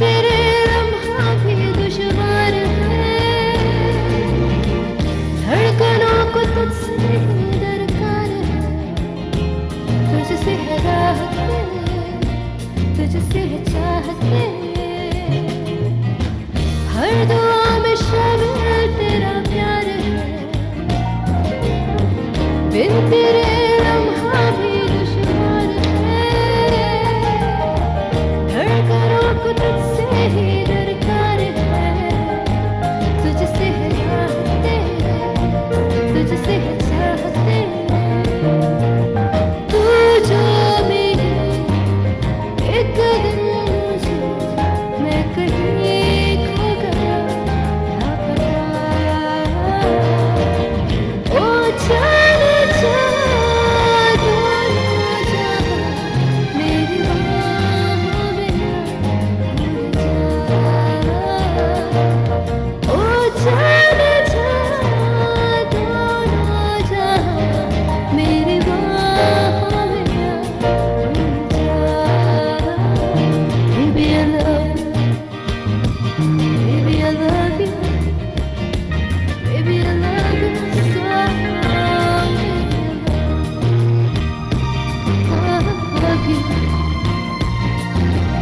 तेरे लम्हा भी दुश्वार है, धड़कनों को तुझसे दरकार है, तुझसे है राहते, तुझसे है चाहते, हर दुआ में शामिल तेरा प्यार है, बिन तेरे लम्हा भी दुश्वार है, धड़कनों को तुझसे ही दरकार है, तुझसे है राहते, तुझसे है चाहते, तू जो भी है एक दिन मुझे मैं कहीं खो गया लापता, ओ जाने जा दोनों जहां मेरी बाहों में भूल जा, ओ जाने जा दोनों जहां मेरी बाहों में भूल जा, baby I love you, baby I love you, baby I love you so, I love you,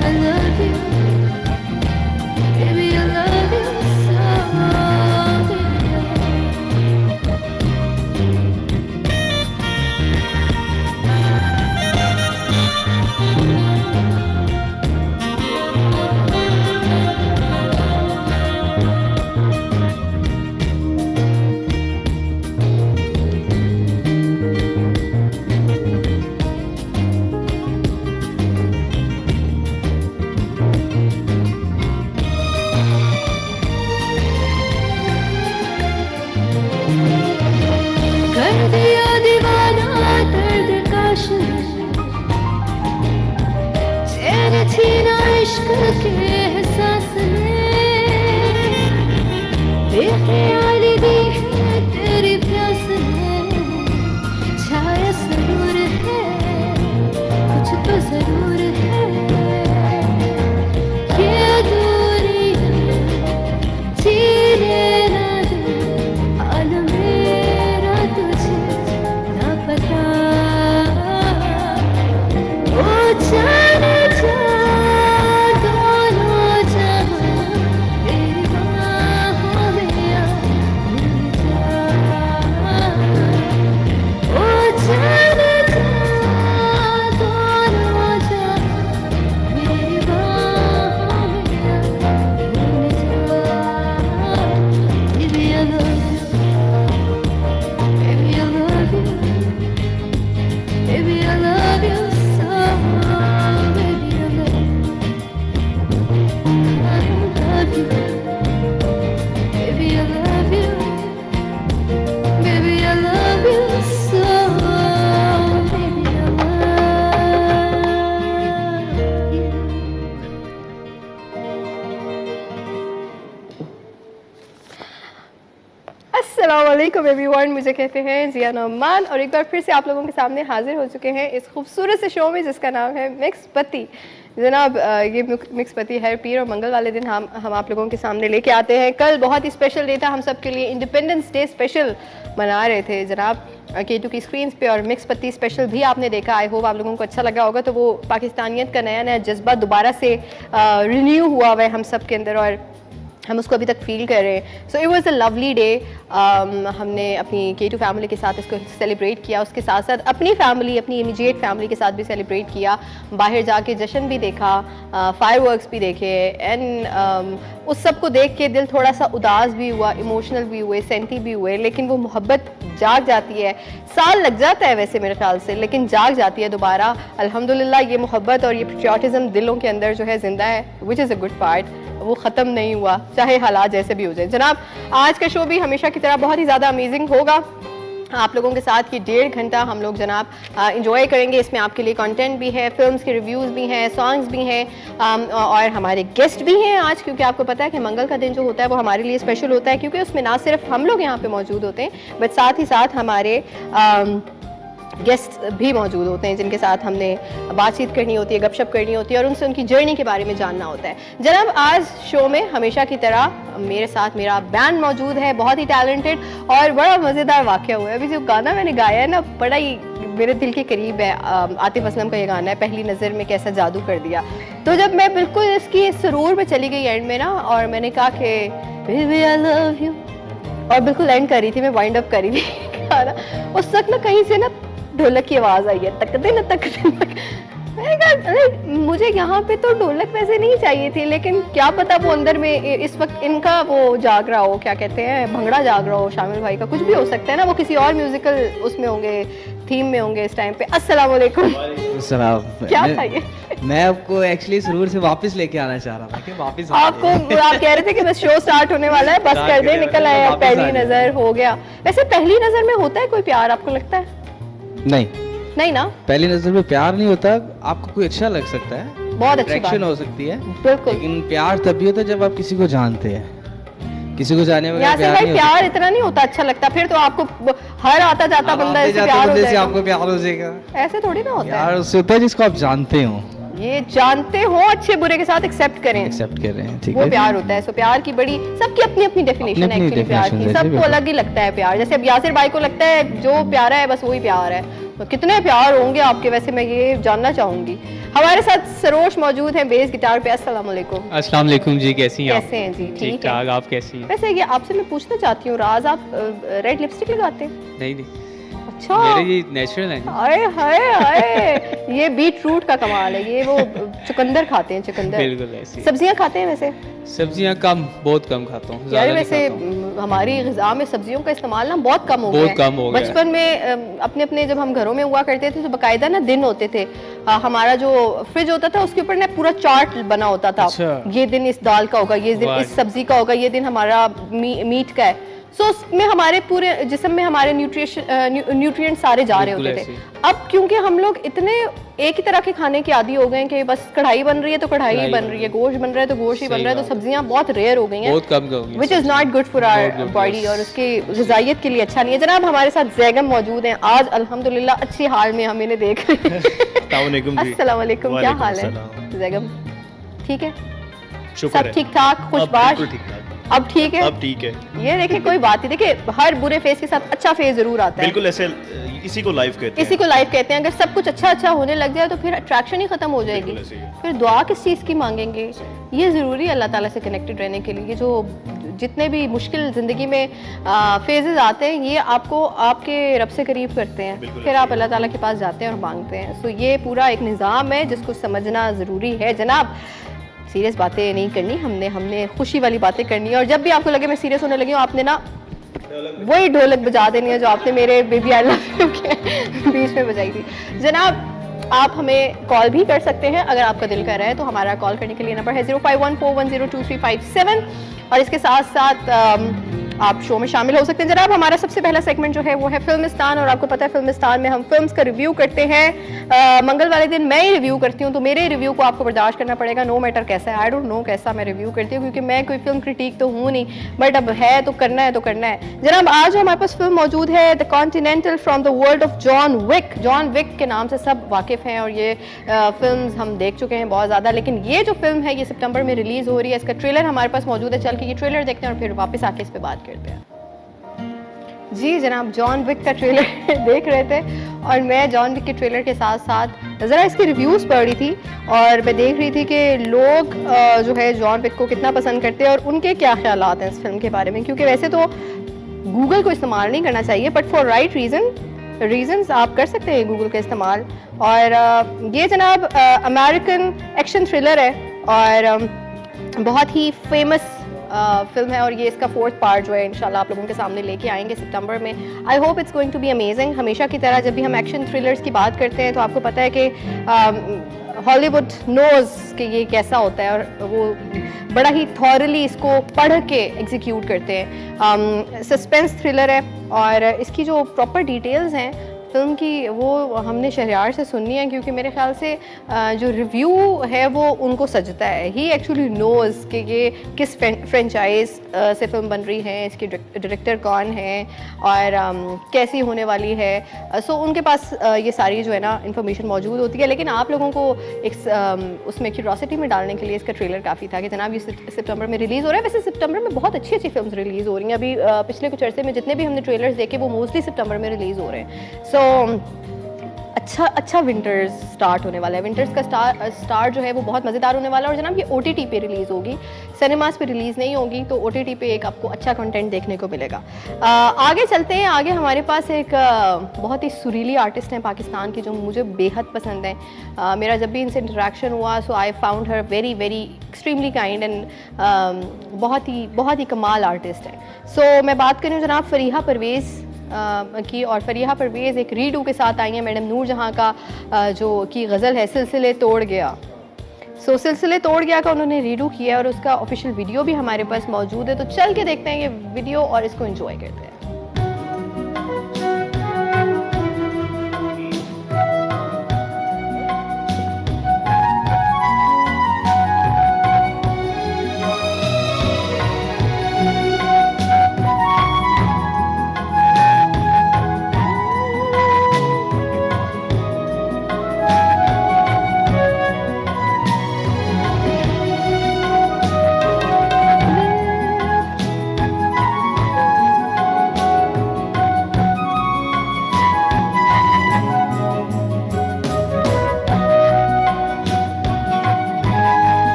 I love you, baby I love you so, कर दिया दीवाना दर्द का चैन छीना इश्क के एहसास ने, बेख्याली दी है तेरी प्यास ने, छाया जरूर है कुछ तो जरूर है, ये दूरी जीने ना दे हाल मेरा तुझे ना पता, ओ जाने जा दोनों जहां मेरी बाहों में आ भूल जा, ओ जाने जा दोनों जहां मेरी बाहों में आ भूल जा, baby I love you, baby I love you, baby I love you so, baby I love you, baby I love you, baby I love you so, baby I love you. अस्सलामुअलैकुम एवरीवन, मुझे कहते हैं जिया नौमान और एक बार फिर से आप लोगों के सामने हाजिर हो चुके हैं इस खूबसूरत से शो में जिसका नाम है मिक्स पति। जनाब ये मिक्स पति हर पीर और मंगल वाले दिन हम आप लोगों के सामने लेके आते हैं। कल बहुत ही स्पेशल डे था हम सब के लिए, इंडिपेंडेंस डे स्पेशल मना रहे थे जनाब K2 की स्क्रीन पे, और मिक्स पति स्पेशल भी आपने देखा। आई होप आप लोगों को अच्छा लगा होगा। तो वो पाकिस्तानियत का नया नया जज्बा दोबारा से रिन्यू हुआ हुआ है हम सब के अंदर और हम उसको अभी तक फील कर रहे हैं। So it was a lovely day. हमने अपनी K2 फैमिली के साथ इसको सेलिब्रेट किया, उसके साथ साथ अपनी फैमिली, अपनी इमीडिएट फैमिली के साथ भी सेलिब्रेट किया। बाहर जाके जश्न भी देखा, फायरवर्क्स भी देखे, एंड उस सब को देख के दिल थोड़ा सा उदास भी हुआ, इमोशनल भी हुए, सेंटी भी हुए। लेकिन वो मोहब्बत जाग जाती है, साल लग जाता है वैसे मेरे ख्याल से, लेकिन जाग जाती है दोबारा। अल्हम्दुलिल्लाह ये मोहब्बत और ये पेट्रियाटिज़म दिलों के अंदर जो है जिंदा है, विच इज़ अ गुड पार्ट। वो ख़त्म नहीं हुआ, चाहे हालात जैसे भी हो जाए। जनाब आज का शो भी हमेशा की तरह बहुत ही ज़्यादा अमेजिंग होगा। आप लोगों के साथ ये 1.5 घंटा हम लोग जनाब इंजॉय करेंगे। इसमें आपके लिए कंटेंट भी है, फिल्म्स के रिव्यूज़ भी हैं, सॉन्ग्स भी हैं, और हमारे गेस्ट भी हैं आज, क्योंकि आपको पता है कि मंगल का दिन जो होता है वो हमारे लिए स्पेशल होता है, क्योंकि उसमें ना सिर्फ हम लोग यहाँ पे मौजूद होते हैं, बट साथ ही साथ हमारे गेस्ट भी मौजूद होते हैं जिनके साथ हमने बातचीत करनी होती है, गपशप करनी होती है और उनसे उनकी जर्नी के बारे में जानना होता है। जनाब आज शो में हमेशा की तरह मेरे साथ मेरा बैंड मौजूद है, बहुत ही टैलेंटेड और बड़ा मज़ेदार वाक़या हुआ है। अभी जो गाना मैंने गाया है ना, बड़ा ही मेरे दिल के करीब है। आतिफ असलम का ये गाना है, पहली नज़र में कैसा जादू कर दिया। तो जब मैं बिल्कुल इसकी सुरूर में चली गई एंड में ना, और मैंने कहा कि बेबी आई लव यू, और बिल्कुल एंड कर रही थी, मैं वाइंड अप कर रही थी गाना, उस वक्त ना कहीं से ना ढोलक की आवाज़ आई है, तक दे ना तक दे। मैंने कहा मुझे यहाँ पे तो ढोलक वैसे नहीं चाहिए थी, लेकिन क्या पता वो अंदर में इस वक्त इनका वो जाग रहा हो, क्या कहते हैं, भंगड़ा जाग रहा हो, शामिल भाई का, कुछ भी हो सकता है ना, वो किसी और म्यूजिकल उसमें होंगे, थीम में होंगे इस टाइम पे। अस्सलाम वालेकुम। क्या था ये? मैं आपको एक्चुअली सुरूर से वापस लेके आना चाह रहा था कि वापस आप कह रहे थे कि बस शो स्टार्ट होने वाला है, बस कर दे, निकल आया, पहली नजर हो गया। वैसे पहली नजर में होता है कोई प्यार, आपको लगता है? नहीं ना, पहली नजर में प्यार नहीं होता। आपको कोई अच्छा लग सकता है, बहुत अच्छी बात हो सकती है, बिल्कुल, लेकिन प्यार तभी होता है जब आप किसी को जानते हैं। किसी को जाने में प्यार इतना नहीं होता, अच्छा लगता, फिर तो आपको हर आता जाता बंदा ऐसे प्यार हो जाएगा, आपको प्यार हो जाएगा, ऐसे थोड़ी ना होता है। प्यार उससे होता है जिसको आप जानते हो, ये जानते हो, अच्छे बुरे के साथ एक्सेप्ट करें, ठीक है, वो प्यार होता है। सो प्यार की बड़ी, सबकी अपनी अपनी डेफिनेशन है एक्चुअली प्यार की, सबको अलग ही लगता है प्यार। जैसे अब यासिर भाई को लगता है जो प्यारा है बस वही प्यार है, तो कितने प्यार होंगे आपके, वैसे मैं ये जानना चाहूंगी। हमारे साथ सरोश मौजूद हैं बेस गिटार पे। अस्सलाम वालेकुम। अस्सलाम वालेकुम जी, कैसी हैं आप? कैसे हैं जी? ठीक ठाक, आप कैसी हैं? वैसे ये आपसे मैं पूछना चाहती हूँ, राज आप रेड लिपस्टिक लगाते हैं? नहीं, अच्छा, मेरे ये नेचुरल है। हाय हाय हाय, ये बीट रूट का कमाल है, ये वो चुकंदर खाते हैं, चुकंदर। बिल्कुल ऐसी। सब्जियां खाते हैं वैसे? सब्जियां कम, बहुत कम खाता हूँ यार। वैसे हमारी ग़िज़ा में सब्जियों का इस्तेमाल ना बहुत कम हो गया है। बचपन में अपने अपने जब हम घरों में हुआ करते थे तो बाकायदा ना दिन होते थे, हमारा जो फ्रिज होता था उसके ऊपर ना पूरा चार्ट बना होता था। ये दिन इस दाल का होगा, ये दिन इस सब्जी का होगा, ये दिन हमारा मीट का है। सो उसमें हमारे पूरे जिस्म में हमारे न्यूट्रिएंट सारे जा रहे होते थे। अब क्योंकि हम लोग इतने एक ही तरह के खाने के आदी हो गए हैं कि बस कढ़ाई बन रही है तो कढ़ाई ही बन रही है, गोश्त बन रहा है तो गोश्त ही बन रहा है, तो सब्जियां बहुत रेयर हो गई हैं, बहुत कम हो गई, which is not good for our body और उसकी ग़िज़ाइयत के लिए अच्छा नहीं है। जनाब हमारे साथ जैगम मौजूद हैं आज, अल्हम्दुलिल्लाह अच्छी हाल में हम इन्हें देख रहे हैं। अस्सलाम वालेकुम, क्या हाल है जैगम? ठीक है, सब ठीक ठाक, खुशबाश? अब ठीक है, अब ठीक है। ये देखिए कोई बात नहीं, देखिए हर बुरे फेस के साथ अच्छा फेस जरूर आता है। बिल्कुल ऐसे, इसी को लाइफ कहते हैं। इसी को लाइफ कहते हैं। अगर सब कुछ अच्छा अच्छा होने लग जाए तो फिर अट्रैक्शन ही खत्म हो जाएगी, फिर दुआ किस चीज़ की मांगेंगे? ये ज़रूरी है अल्लाह ताला से कनेक्टेड रहने के लिए। जो जितने भी मुश्किल ज़िंदगी में फेजेस आते हैं, ये आपको आपके रब से करीब करते हैं, फिर आप अल्लाह ताला के पास जाते हैं और मांगते हैं। सो ये पूरा एक निज़ाम है जिसको समझना ज़रूरी है। जनाब सीरियस बातें नहीं करनी, हमने खुशी वाली बातें करनी है, और जब भी आपको लगे मैं सीरियस होने लगी हूँ, आपने ना वही ढोलक बजा देनी है जो आपने मेरे बेबी आई लव यू के बीच में बजाई थी। जनाब आप हमें कॉल भी कर सकते हैं अगर आपका दिल कर रहा है, तो हमारा कॉल करने के लिए नंबर है 0514102357 और इसके साथ साथ आप शो में शामिल हो सकते हैं। जनाब हमारा सबसे पहला सेगमेंट जो है वो है फिल्मिस्तान, और आपको पता है फिल्मिस्तान में हम फिल्म्स का रिव्यू करते हैं। मंगल वाले दिन मैं ही रिव्यू करती हूँ, तो मेरे रिव्यू को आपको बर्दाश्त करना पड़ेगा, नो मैटर कैसा है। आई डोंट नो कैसा मैं रिव्यू करती हूँ, क्योंकि मैं कोई फिल्म क्रिटिक तो हूँ नहीं, बट अब है तो करना है तो करना है। जनाब आज हमारे पास फिल्म मौजूद है the continental from the world of John Wick. John Wick के नाम से सब वाकिफ़ हैं और ये फिल्म हम देख चुके हैं बहुत ज़्यादा, लेकिन ये जो फिल्म है ये सितंबर में रिलीज़ हो रही है। इसका ट्रेलर हमारे पास मौजूद है, चल के ये ट्रेलर देखते हैं और फिर वापस आके इस पर बात करते हैं। जी जनाब जॉन विक का ट्रेलर देख रहे थे और मैं जॉन विक के ट्रेलर के साथ साथ ज़रा इसके रिव्यूज़ पढ़ रही थी और मैं देख रही थी कि लोग जो है जॉन विक को कितना पसंद करते हैं और उनके क्या ख्यालात हैं इस फिल्म के बारे में। क्योंकि वैसे तो गूगल को इस्तेमाल नहीं करना चाहिए, बट फॉर राइट रीजंस आप कर सकते हैं गूगल का इस्तेमाल। और ये जनाब अमेरिकन एक्शन थ्रिलर है और बहुत ही फेमस फिल्म है और ये इसका 4th पार्ट जो है इंशाल्लाह आप लोगों के सामने लेके आएंगे सितंबर में। I hope it's going to be amazing. हमेशा की तरह जब भी हम एक्शन थ्रिलर्स की बात करते हैं तो आपको पता है कि हॉलीवुड नोज़ कि ये कैसा होता है और वो बड़ा ही थॉरली इसको पढ़ के एग्जीक्यूट करते हैं। सस्पेंस थ्रिलर है और इसकी जो प्रॉपर डिटेल्स हैं फ़िल्म की वो हमने शहरयार से सुननी है, क्योंकि मेरे ख्याल से जो रिव्यू है वो उनको सजता है। ही एक्चुअली नोज़ कि ये किस फ्रेंचाइज से फ़िल्म बन रही है, इसके डायरेक्टर कौन है और कैसी होने वाली है। सो उनके पास ये सारी जो है ना इन्फॉर्मेशन मौजूद होती है। लेकिन आप लोगों को एक उसमें क्यूरोसिटी में डालने के लिए इसका ट्रेलर काफ़ी था कि जनाब ये सितंबर में रिलीज़ हो रहा है। वैसे सितंबर में बहुत अच्छी अच्छी फिल्म्स रिलीज़ हो रही हैं। अभी पिछले कुछ अरसे में जितने भी हमने ट्रेलर्स देखे वो मोस्टली सितंबर में रिलीज़ हो रहे हैं। सो अच्छा विंटर्स स्टार्ट होने वाला है। विंटर्स का स्टार्ट जो है वो बहुत मज़ेदार होने वाला है। और जनाब ये OTT पे रिलीज़ होगी, सिनेमास पे रिलीज़ नहीं होगी, तो OTT पे एक आपको अच्छा कंटेंट देखने को मिलेगा। आगे चलते हैं। आगे हमारे पास एक बहुत ही सुरीली आर्टिस्ट हैं पाकिस्तान की, जो मुझे बेहद पसंद है। मेरा जब भी इनसे इंटरेक्शन हुआ so I found her very very extremely kind and बहुत ही कमाल आर्टिस्ट है। सो मैं बात करूँ जनाब फरीहा परवेज़ की, और फरीहा परवेज़ एक रीडू के साथ आई हैं मैडम नूर जहाँ का जो की गज़ल है सिलसिले तोड़ गया। सो सिलसिले तोड़ गया का उन्होंने रीडू किया और उसका ऑफिशियल वीडियो भी हमारे पास मौजूद है। तो चल के देखते हैं ये वीडियो और इसको एंजॉय करते हैं।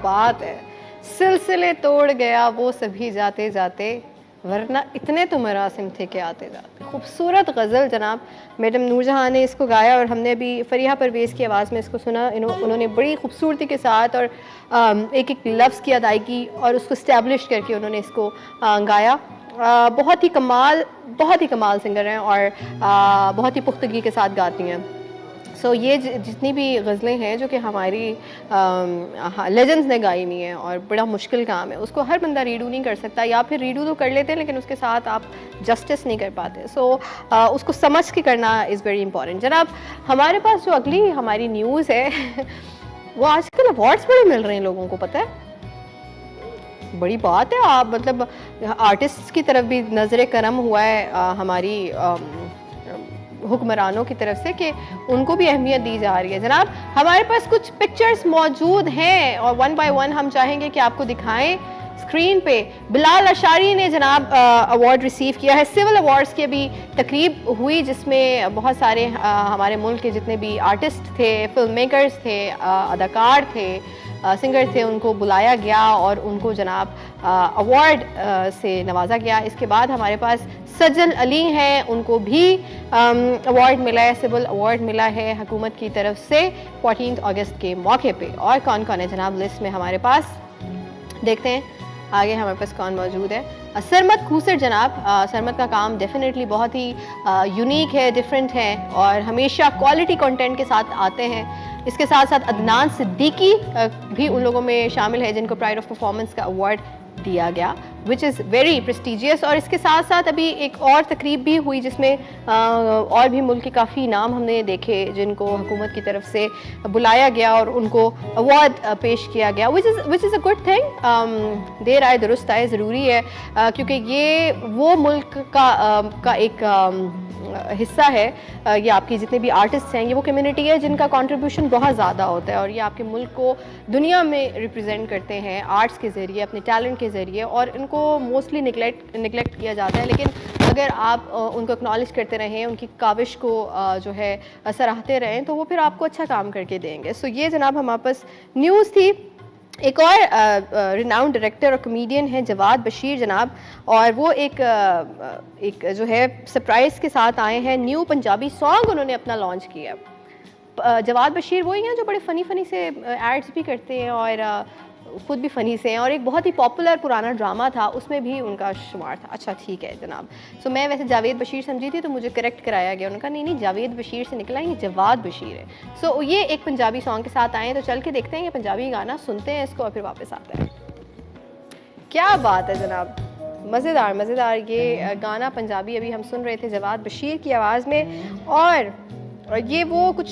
बात है, सिलसिले तोड़ गया वो सभी जाते जाते, वरना इतने तो मरासिम थे कि आते जाते। खूबसूरत गज़ल जनाब मैडम नूरजहां ने इसको गाया और हमने अभी फरीहा परवेज़ की आवाज़ में इसको सुना। उन्होंने बड़ी खूबसूरती के साथ और एक एक लफ्ज़ की अदायगी और उसको इस्टेब्लिश करके उन्होंने इसको गाया। बहुत ही कमाल सिंगर हैं और बहुत ही पुख्तगी के साथ गाती हैं। सो ये जितनी भी गज़लें हैं जो कि हमारी लेजेंड्स ने गाई हुई हैं और बड़ा मुश्किल काम है, उसको हर बंदा रीडू नहीं कर सकता, या फिर रीडू तो कर लेते हैं लेकिन उसके साथ आप जस्टिस नहीं कर पाते। सो उसको समझ के करना इज़ वेरी इंपॉर्टेंट। जनाब हमारे पास जो अगली हमारी न्यूज़ है वो आजकल अवार्ड्स बड़े मिल रहे हैं लोगों को, पता है, बड़ी बात है। आप मतलब आर्टिस्ट की तरफ भी नज़र करम हुआ है हमारी हुक्मरानों की तरफ से कि उनको भी अहमियत दी जा रही है। जनाब हमारे पास कुछ पिक्चर्स मौजूद हैं और 1 बाय 1 हम चाहेंगे कि आपको दिखाएं स्क्रीन पे। बिलाल अशारी ने जनाब अवार्ड रिसीव किया है। सिविल अवार्ड्स की अभी तकरीब हुई जिसमें बहुत सारे हमारे मुल्क के जितने भी आर्टिस्ट थे, फिल्म मेकर्स थे, अदाकार थे, सिंगर थे, उनको बुलाया गया और उनको जनाब अवार्ड से नवाजा गया। इसके बाद हमारे पास सज्जन अली हैं, उनको भी अवार्ड मिला है, सिविल अवार्ड मिला है हुकूमत की तरफ से 14 अगस्त के मौके पे। और कौन कौन है जनाब लिस्ट में हमारे पास, देखते हैं आगे हमारे पास कौन मौजूद है। सरमद खूसर जनाब, सरमद का काम डेफिनेटली बहुत ही यूनिक है, डिफरेंट है और हमेशा क्वालिटी कंटेंट के साथ आते हैं। इसके साथ साथ अदनान सिद्दीकी भी उन लोगों में शामिल है जिनको प्राइड ऑफ परफॉर्मेंस का अवार्ड दिया गया, विच इज़ वेरी प्रेस्टिजियस। और इसके साथ साथ अभी एक और तकरीब भी हुई जिसमें और भी मुल्क के काफ़ी नाम हमने देखे जिनको हुकूमत की तरफ से बुलाया गया और उनको अवार्ड पेश किया गया, which is a good thing. देर आए दुरुस्त आए, ज़रूरी है क्योंकि ये वो मुल्क का एक हिस्सा है। ये आपकी जितने भी आर्टिस्ट हैं, ये वो कम्युनिटी है जिनका कंट्रीब्यूशन बहुत ज़्यादा होता है और ये आपके मुल्क को दुनिया में रिप्रेजेंट करते हैं आर्ट्स के ज़रिए, अपने टैलेंट के ज़रिए, और इनको मोस्टली निगलेक्ट किया जाता है। लेकिन अगर आप उनको एक्नॉलेज करते रहें, उनकी काविश को जो है सराहते रहें, तो वो फिर आपको अच्छा काम करके देंगे। सो ये जनाब हमारे पास न्यूज़ थी। एक और रिनाउंड डायरेक्टर और कमेडियन है जवाद बशीर जनाब, और वो एक जो है सरप्राइज़ के साथ आए हैं। न्यू पंजाबी सॉन्ग उन्होंने अपना लॉन्च किया। जवाद बशीर वही हैं जो बड़े फ़नी से एड्स भी करते हैं और खुद भी फ़नी से हैं और एक बहुत ही पॉपुलर पुराना ड्रामा था उसमें भी उनका शुमार था। अच्छा ठीक है जनाब। सो मैं वैसे जावेद बशीर समझी थी तो मुझे करेक्ट कराया गया, उन्होंने कहा नहीं नहीं जावेद बशीर से निकला ये जवाद बशीर है। सो ये एक पंजाबी सॉन्ग के साथ आए तो चल के देखते हैं ये पंजाबी गाना, सुनते हैं इसको और फिर वापस आते हैं। क्या बात है जनाब, मज़ेदार मज़ेदार ये गाना पंजाबी अभी हम सुन रहे थे जवाद बशीर की आवाज़ में। और ये वो कुछ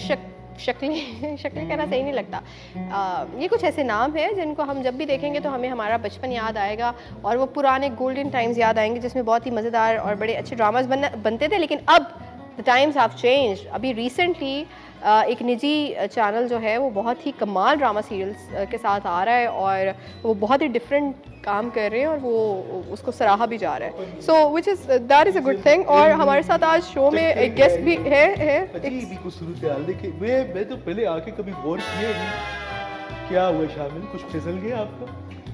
शक्लें कहना सही नहीं लगता, ये कुछ ऐसे नाम हैं जिनको हम जब भी देखेंगे तो हमें हमारा बचपन याद आएगा और वो पुराने गोल्डन टाइम्स याद आएंगे जिसमें बहुत ही मज़ेदार और बड़े अच्छे ड्रामास बनते थे। लेकिन अब द टाइम्स हैव चेंज्ड। अभी रिसेंटली एक निजी चैनल जो है वो बहुत ही कमाल ड्रामा सीरियल्स के साथ आ रहा है और वो बहुत ही डिफरेंट काम कर रहे हैं और वो उसको सराहा भी जा रहा है। So which is that is a good thing. और हमारे साथ आज शो में एक गेस्ट भी है भी कुछ सूरत हाल देखिए, मैं तो पहले आके कभी गौर किया नहीं क्या हुआ शामिल, कुछ फिसल गया आपका,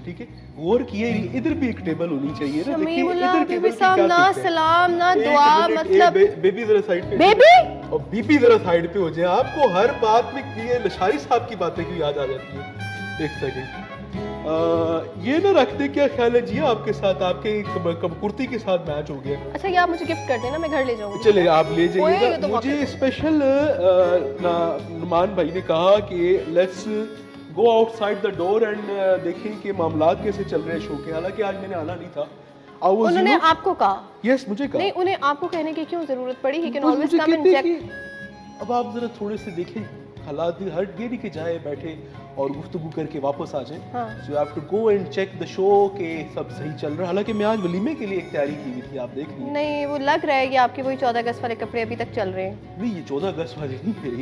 ठीक है, गौर किए नहीं। इधर भी एक टेबल होनी चाहिए ना, देखिए इधर टेबल ना सलाम ना दुआ, मतलब बेबी जरा साइड पे, बेबी और बीबी जरा साइड पे हो जाए। आपको हर बात में ये लशारी साहब की बातें क्यों याद आ जाती है? एक सेकंड, ये ना रखते, क्या ख्याल है जी आपके साथ, आपके कुर्ती के साथ मैच हो गया। अच्छा ये आप मुझे गिफ्ट कर देना, मैं घर ले जाऊंगी। चले आप ले जाइएगा। तो मुझे स्पेशल नुमान भाई ने कहा कि let's go outside the door and देखें कि मामलात कैसे चल रहे हैं शो के। हालांकि आज मैंने आना नहीं था। उन्होंने आपको कहा? यस मुझे कहा। नहीं उन्हें आपको कहने की क्यों जरूरत पड़ी? He can always come and check. अब आप जरा थोड़े से देखें हालात, हट ये नहीं कि जाए बैठे और गुफ्तगू करके वापस आ जाए। So you have to go and check the show के सब सही चल रहा है। हालांकि मैं आज वलीमे के लिए एक तैयारी की हुई थी, आप देख लीजिए। नहीं वो लग रहा है कि आपके वही 14 अगस्त वाले कपड़े अभी तक चल रहे हैं। नहीं ये 14 अगस्त वाले नहीं मेरे,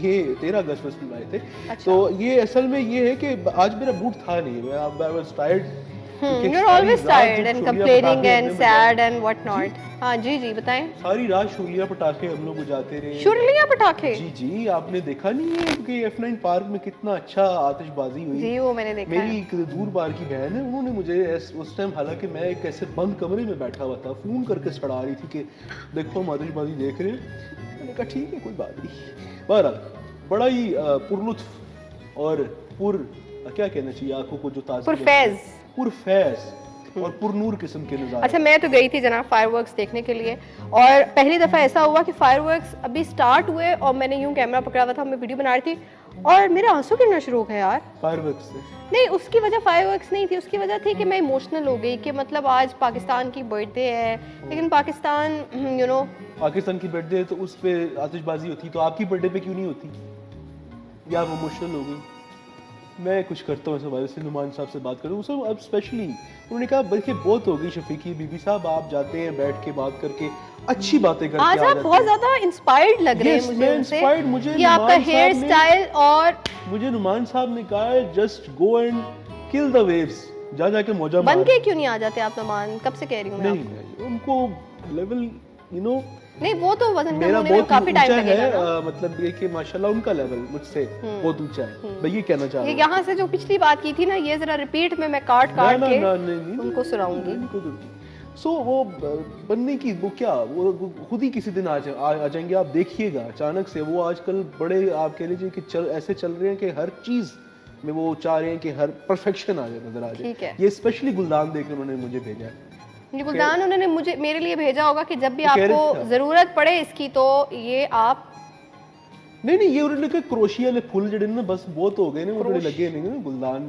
ये 13 अगस्त में सिलवाए थे। अच्छा। तो ये असल में ये है कि आज मेरा मूड था नहीं, मैं I was tired. You're always tired and complaining and sad and what not. हाँ जी जी बताएं। सारी रात शुरलियाँ पटाखे हम लोग बजाते रहे। शुरलियाँ पटाखे? जी जी आपने देखा नहीं है कि F9 पार्क में कितना अच्छा आतिशबाजी हुई? जी वो मैंने देखा। मेरी एक दूर बार की बहन है, उन्होंने मुझे उस टाइम, हालांकि मैं एक ऐसे बंद कमरे में बैठा हुआ था, फोन करके सड़ा रही थी कि देखो हम आतिशबाजी देख रहे हैं। मैंने कहा ठीक है कोई बात नहीं। बहरहाल बड़ा ही पुरलुत्फ और क्या कहना चाहिए आंखों को जो पुरफैज और पुरनूर किस्म के नज़ारे। अच्छा मैं तो गई थी जनाब फायरवर्क्स देखने के लिए और पहली दफ़ा ऐसा हुआ कि फायरवर्क्स अभी स्टार्ट हुए और मैंने यूं कैमरा पकड़ा हुआ था, मैं वीडियो बना रही थी और मेरे आंसू गिरना शुरू हो गए यार फायरवर्क्स से। नहीं उसकी वजह फायरवर्क्स नहीं थी, उसकी वजह थी कि मैं इमोशनल हो गई कि मतलब आज पाकिस्तान की बर्थडे है, लेकिन पाकिस्तान यू नो पाकिस्तान की बर्थडे है तो उस पर आतिशबाजी होती, तो आपकी बर्थडे पे क्यों नहीं होती? या आप इमोशनल हो गई? मैं कुछ करता हूँ इस हवाले से, नुमान साहब से बात करूँ। अब स्पेशली उन्होंने कहा बल्कि बहुत हो गई शफीकी बीबी साहब, आप जाते हैं बैठ के बात करके अच्छी बातें करके आज आप बहुत ज्यादा इंस्पायर्ड लग रहे हैं मुझे उनसे। मुझे ये आपका हेयर स्टाइल और मुझे नुमान साहब ने कहा है just go and kill the waves, जा जाके मौजा मार। बन के क्यों नहीं आ जाते आप नुमान? कब से कह रही हूँ मैं नहीं उनको लेवल यू नो नहीं वो तो वजन मेरा कम होने में काफी टाइम लगेगा है, मतलब ये कि माशाल्लाह उनका लेवल मुझसे बहुत ऊंचा है। मैं ये कहना चाह रहा हूं। यहाँ से जो पिछली बात की थी ना, ये जरा रिपीट में मैं काट के उनको सुनाऊंगी। सो वो बनने की वो क्या, वो खुद ही किसी दिन आ जाएंगे, आप देखिएगा। अचानक से वो आजकल बड़े आप कह लीजिए कि ऐसे चल रहे हैं कि हर चीज में वो चाह रहे हैं कि हर परफेक्शन आ जाए, नजर आ जाए। ये स्पेशली गुलदान देकर उन्होंने मुझे भेजा है। गुलदान उन्होंने मुझे मेरे लिए भेजा होगा कि जब भी आपको जरूरत पड़े इसकी तो ये आप नहीं ये उन्होंने कहा क्रोशिया वाले फूल जड़े ना बस बहुत हो गए ना, वो लगे नहीं ना गुलदान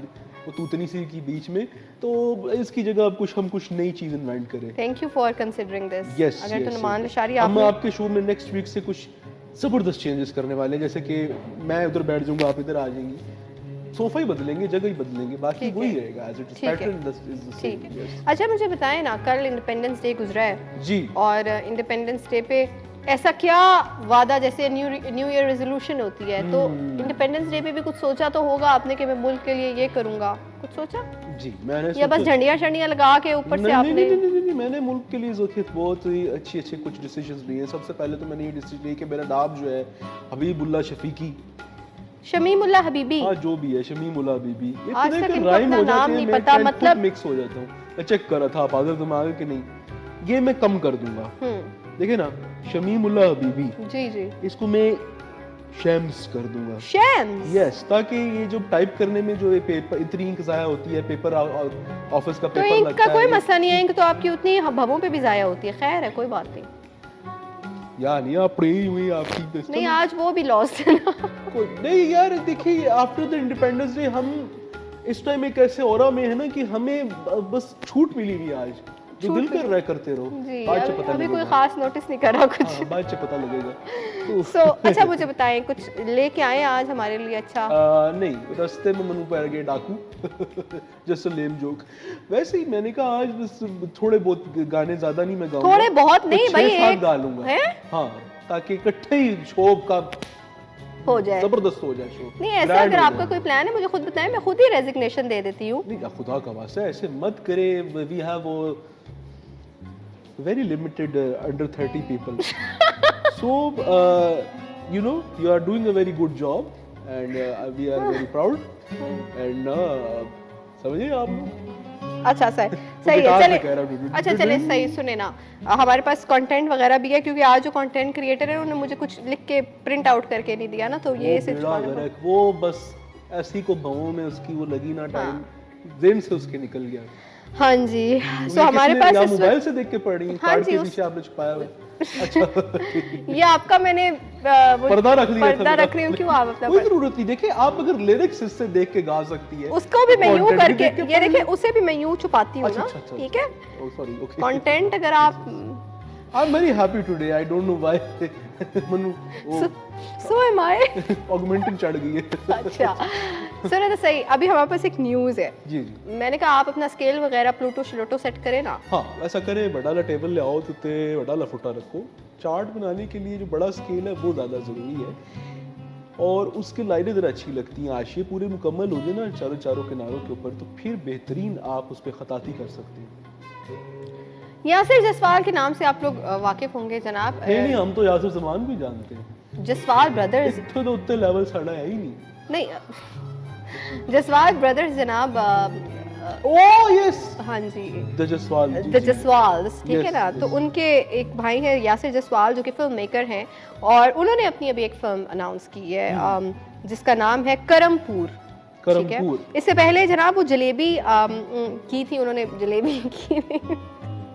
वो तूतनी सी की बीच में, तो इसकी जगह अब हम कुछ नई चीज इन्वेंट करें। Thank you for considering this. Yes अगर तो नुमान लशारी हम आपके शो में नेक्स्ट वीक से कुछ जबरदस्त चेंजेस करने वाले हैं, जैसे कि मैं उधर बैठ जाऊंगा, आप इधर आ जाएंगी, सोफा ही बदलेंगे, जगह ही बदलेंगे, बाकी वही रहेगा as it is pattern is the same. अच्छा मुझे बताएं ना, कल इंडिपेंडेंस डे गुजरा है जी, और इंडिपेंडेंस डे पे ऐसा क्या वादा, जैसे न्यू ईयर रेजोल्यूशन होती है, तो इंडिपेंडेंस डे पे भी कुछ सोचा तो होगा आपने कि मैं मुल्क के लिए ये करूंगा, कुछ सोचा? जी मैंने या बस झंडियां लगा के ऊपर से आपने? नहीं, मैंने मुल्क के लिए बहुत ही अच्छे कुछ डिसीजंस लिए। सबसे पहले तो मैंने ये डिसीजन लिया कि मेरा नाम जो है हबीबुल्लाह शफीकी, शमीमुल्लाह हबीबी, हाँ जो भी है शमीमुल्लाह हबीबी, आज तक इनको अपना नाम नहीं पता, मतलब मिक्स हो जाता हूँ। मैं चेक कर रहा था आप आगे दिमाग कि नहीं, ये मैं कम कर दूंगा। देखिए ना शमीमुल्लाह हबीबी, जी जी, इसको मैं शैम्स कर दूंगा। शैम्स? यस, ताकि ये जो टाइप करने में जो ये पेपर इतनी इंक ज़ाया होती है, पेपर ऑफिस का तो पेपर इंक लगता का कोई है, मसला नहीं है, इंक तो आपकी उतनी भवों पे भी जाया होती है, खैर है कोई बात नहीं। यार नहीं आप पड़ी हुई आपकी पिस्टल। नहीं आज वो भी लॉस्ट है ना। कोई नहीं यार, देखिए आफ्टर द इंडिपेंडेंस डे हम इस टाइम एक ऐसे ऑरा में है ना कि हमें बस छूट मिली हुई है आज, जो दिल कर रहा है करते रहो। जी, बाद से पता अभी कोई लगेगा। खास नोटिस नहीं कर रहा कुछ। हाँ, बाद से पता लगेगा। सो अच्छा मुझे बताएं, कुछ लेके आए आज हमारे लिए अच्छा? नहीं, रास्ते में मनु पैर गए डाकू। Just a lame joke. वैसे ही मैंने कहा आज बस थोड़े बहुत गाने, ज्यादा नहीं मैं गाऊंगा। थोड़े बहुत नहीं तो भाई, 6-7 एक गा लूंगा। है? हाँ, ताकि इकट्ठे ही शो का हो जाए, जबरदस्त हो जाए शो। नहीं ऐसा Grand अगर हो आपका जाए। कोई प्लान है मुझे खुद बताएं, मैं खुद ही रेजिग्नेशन दे देती हूँ। नहीं खुदा का वास्ता ऐसे मत करे, we have very limited under 30 people. So you know you are doing a very good job and we are very proud and समझिए आप लोग। अच्छा सही है, गिटार चले पे कह रहा हूँ। अच्छा चले सही सुने ना, हमारे पास कंटेंट वगैरह भी है, क्योंकि आज जो कंटेंट क्रिएटर है उन्होंने मुझे कुछ लिख के प्रिंट आउट करके नहीं दिया ना, तो ये वो सिर्फ बेड़ा गर्क, वो बस ऐसी को भवों में उसकी वो लगी ना टाइम, जेन से उसके निकल गया। हाँ जी। सो हमारे पास इस मोबाइल से देख के पढ़ रही हैं, हाँ कार्ड जी, के उस- पीछे आपने छुपाया हुआ है। अच्छा ये आपका मैंने वो पर्दा रख लिया था पर्दा मेरा। रख रही हूँ, क्यों आप अपना कोई पर्दा- जरूरत नहीं। देखिए आप अगर लिरिक्स इससे देख के गा सकती है, उसको भी मैं यूं Content भी करके, देख के ये पढ़ देखिए ली। उसे भी मैं यूं छुपाती हूँ अच्छा, ना, अच्छा, अच्छा। ठीक है? Oh, sorry, okay. कंटेंट अगर आप I'm very happy today. I don't know why. Manu वो सो एम आई। ऑगमेंटिंग चढ़ गई है। अच्छा सुनो तो सही, अभी हमारे पास एक न्यूज़ है। जी जी। मैंने कहा आप अपना स्केल वगैरह प्लूटो श्लूटो सेट करें ना। हाँ ऐसा करें, बड़ा ला टेबल ले आओ तो बड़ा ला फुटा रखो। चार्ट बनाने के लिए जो बड़ा स्केल है वो ज़्यादा ज़रूरी है और उसकी लाइनें ज़रा अच्छी लगती हैं। आशिए पूरे मुकम्मल हो जाए ना चारों चारों किनारों के ऊपर, तो फिर बेहतरीन आप उस पर खताती कर सकते हैं। यासिर जसवाल के नाम से आप लोग वाकिफ होंगे जनाब। नहीं हम तो यासिर जमान भी जानते हैं। जसवाल ब्रदर्स इत्थे तो उत्ते लेवल साढ़ा है ही नहीं। नहीं, जसवाल ब्रदर्स जनाब। ओह यस, हाँ जी, द जसवाल जी, द जसवाल्स, ठीक है Yes, ना। yes. तो उनके एक भाई हैं यासिर जसवाल जो कि फिल्म मेकर हैं, और उन्होंने अपनी अभी एक फिल्म अनाउंस की है जिसका नाम है करमपुर। ठीक है? करमपुर। इससे पहले जनाब वो जलेबी की थी, उन्होंने जलेबी की थी।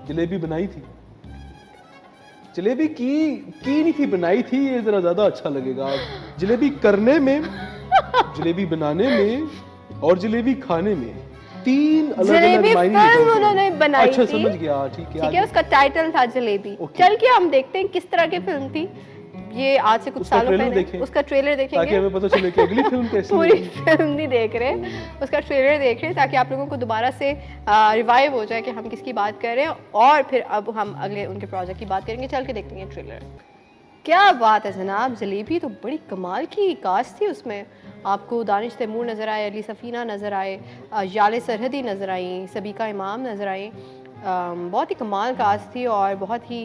जलेबी बनाई थी, जलेबी की नहीं थी, बनाई थी। ये जरा ज्यादा अच्छा लगेगा। जलेबी करने में, जलेबी बनाने में और जलेबी खाने में तीन अलग जलेबी अलग मायने फिल्म निकलते हैं। उन्होंने बनाई अच्छा थी। समझ गया, ठीक है। ठीक है, उसका टाइटल था जलेबी। Okay. चल के हम देखते हैं किस तरह की फिल्म थी ये, आज से कुछ उसका सालों ट्रेलर पहले। देखें। उसका ट्रेलर ताकि देखेंगे, हमें पता चले कि अगली फिल्म कैसी पूरी होगी। फिल्म नहीं देख रहे, उसका ट्रेलर देख रहे हैं, ताकि आप लोगों को दोबारा से रिवाइव हो जाए कि हम किसकी बात कर रहे हैं, और फिर अब हम अगले उनके प्रोजेक्ट की बात करेंगे। चल के देखते हैं ट्रेलर। क्या बात है जनाब, जलेबी तो बड़ी कमाल की कास्ट थी उसमें। आपको दानिश तैमूर नज़र आए, अली सफ़ीना नज़र आए, याले सरहदी नज़र आई, सबीका इमाम नज़र आई। बहुत ही कमाल कास्ट थी और बहुत ही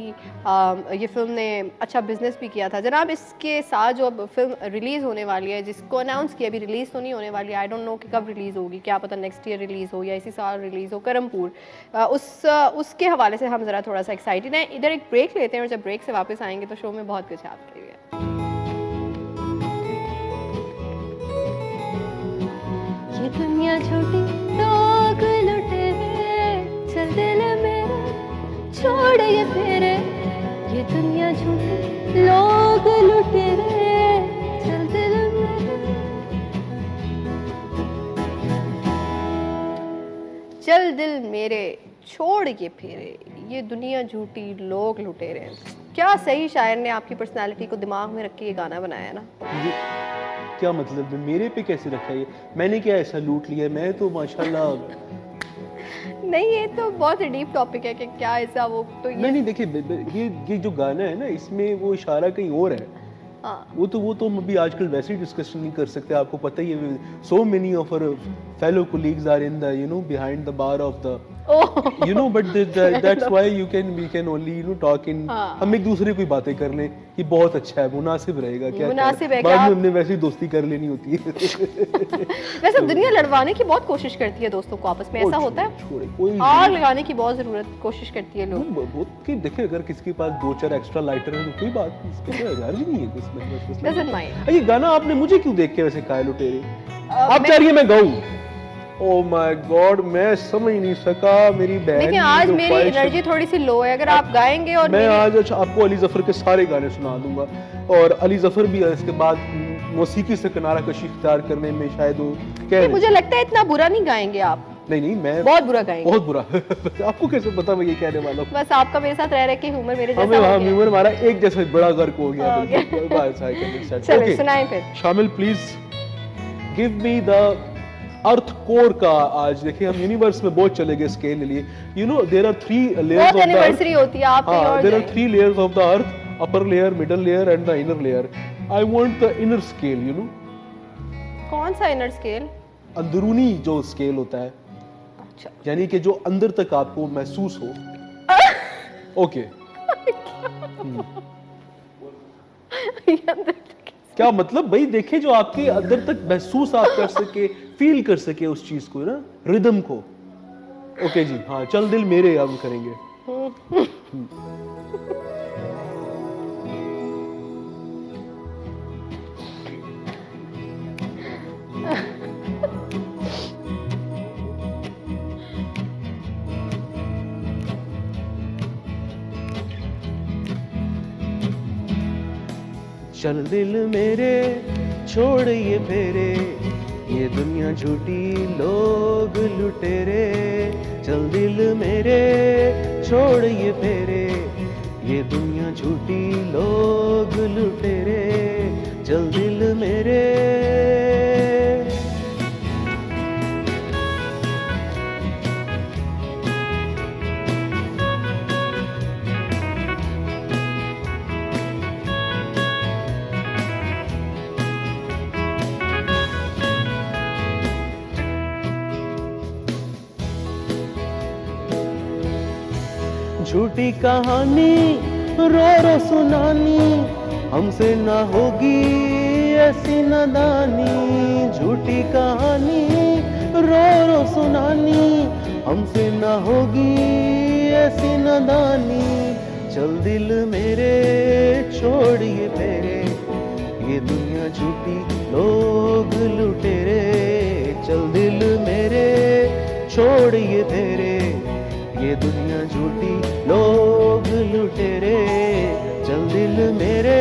ये फिल्म ने अच्छा बिजनेस भी किया था जनाब। इसके साथ जो अब फिल्म रिलीज़ होने वाली है, जिसको अनाउंस किया, अभी रिलीज़ तो नहीं होने वाली है, आई डोंट नो कि कब रिलीज़ होगी, क्या पता नेक्स्ट ईयर रिलीज़ हो या इसी साल रिलीज़ हो, करमपुर। उसके हवाले से हम ज़रा थोड़ा सा एक्साइटेड हैं। इधर एक ब्रेक लेते हैं और जब ब्रेक से वापस आएंगे तो शो में बहुत कुछ है आपके लिए। ये दुनिया छोटी लोग लुटे, चल दिल मेरा छोड़ ये फेरे। ये दुनिया छोटी लोग लुटे, चल दिल मेरा। चल दिल मेरे छोड़ ये फेरे, ये दुनिया झूठी लोग लुटेरे। क्या सही शायर ने आपकी पर्सनालिटी को दिमाग में रख के ये गाना बनाया ना। क्या मतलब है, मेरे पे कैसे रखा है ये? मैंने क्या ऐसा लूट लिया? मैं तो माशाल्लाह। नहीं, ये तो बहुत डीप टॉपिक है कि क्या ऐसा वो तो नहीं देखिए, ये जो गाना है ना, इसमें वो इशारा कहीं और है। हाँ। वो तो हम अभी आजकल वैसे ही डिस्कशन नहीं कर सकते। आपको पता ही है, so many of our fellow colleagues are in the behind the bar of the You know, but that's why we can only talk in, हाँ। हम एक दूसरे की बातें कर लें कि बहुत अच्छा है, मुनासिब रहेगा, क्या मुनासिब है, बाद क्या में हमने वैसे ही दोस्ती कर लेनी होती है। वैसे दुनिया लड़वाने की बहुत कोशिश करती है दोस्तों को आपस में, ऐसा होता है? छोड़े, कोई आग लगाने की बहुत जरूरत कोशिश करती है लोग। बहुत कि देखिए, अगर किसी के पास 2-4 एक्स्ट्रा लाइटर है तो कोई बात नहीं, इसमें कोई हर्ज नहीं है इसमें। Doesn't mind। ये गाना आपने मुझे क्यों देख के वैसे कहा लुटेरे? आप चाह रही है मैं गाऊं? ओह माय गॉड, मैं समझ नहीं सका मेरी बहन। देखिए आज मेरी एनर्जी थोड़ी सी लो है, अगर आप गाएंगे और मैं आज अच्छा आपको अली जफर के सारे गाने सुना दूंगा, और अली जफर भी इसके बाद मौसीकी से किनारा कशी इख्तियार करने में शायद वो कह मुझे लगता है इतना बुरा नहीं गाएंगे आप। नहीं, मैं बहुत बुरा गाएंगे। बहुत बुरा। आपको कैसे पता मैं ये कहने वाला हूँ? बस आपका मेरे साथ रह रहे कि ह्यूमर मेरे जैसा हमें हो वहाँ गया। ह्यूमर हमारा एक जैसा बड़ा गर्क हो गया। हो गया। चलिए सुनाएं फिर। शामिल please give me the earth core का। आज देखिए हम यूनिवर्स में बहुत चले गए स्केल के लिए। You know there are 3 layers of the anniversary होती है, आप कहीं और देयर आर जाएं। 3 layers of the earth, upper layer, middle layer and the inner layer. I want the inner scale, you know. कौन सा इनर स्केल? अंदरूनी जो स्केल होता है, अच्छा। यानी कि जो अंदर तक आपको महसूस हो। ओके। क्या मतलब भाई, देखे जो आपके अंदर तक महसूस आप कर सके, फील कर सके उस चीज को ना, रिदम को। ओके जी, हाँ, चल दिल मेरे अब करेंगे। चल दिल मेरे छोड़ ये फेरे, ये दुनिया झूठी लोग लुटेरे। चल दिल मेरे छोड़ ये फेरे, ये दुनिया झूठी लोग लुटेरे। चल दिल मेरे। झूठी कहानी रो रो सुनानी, हमसे ना होगी ऐसी नादानी। झूठी कहानी रो रो सुनानी, हमसे ना होगी ऐसी नादानी। चल दिल मेरे छोड़ ये फेरे, ये दुनिया झूठी लोग लुटेरे। चल दिल मेरे छोड़ ये फेरे, ये दुनिया झूठी लोग लुटेरे। चल दिल मेरे।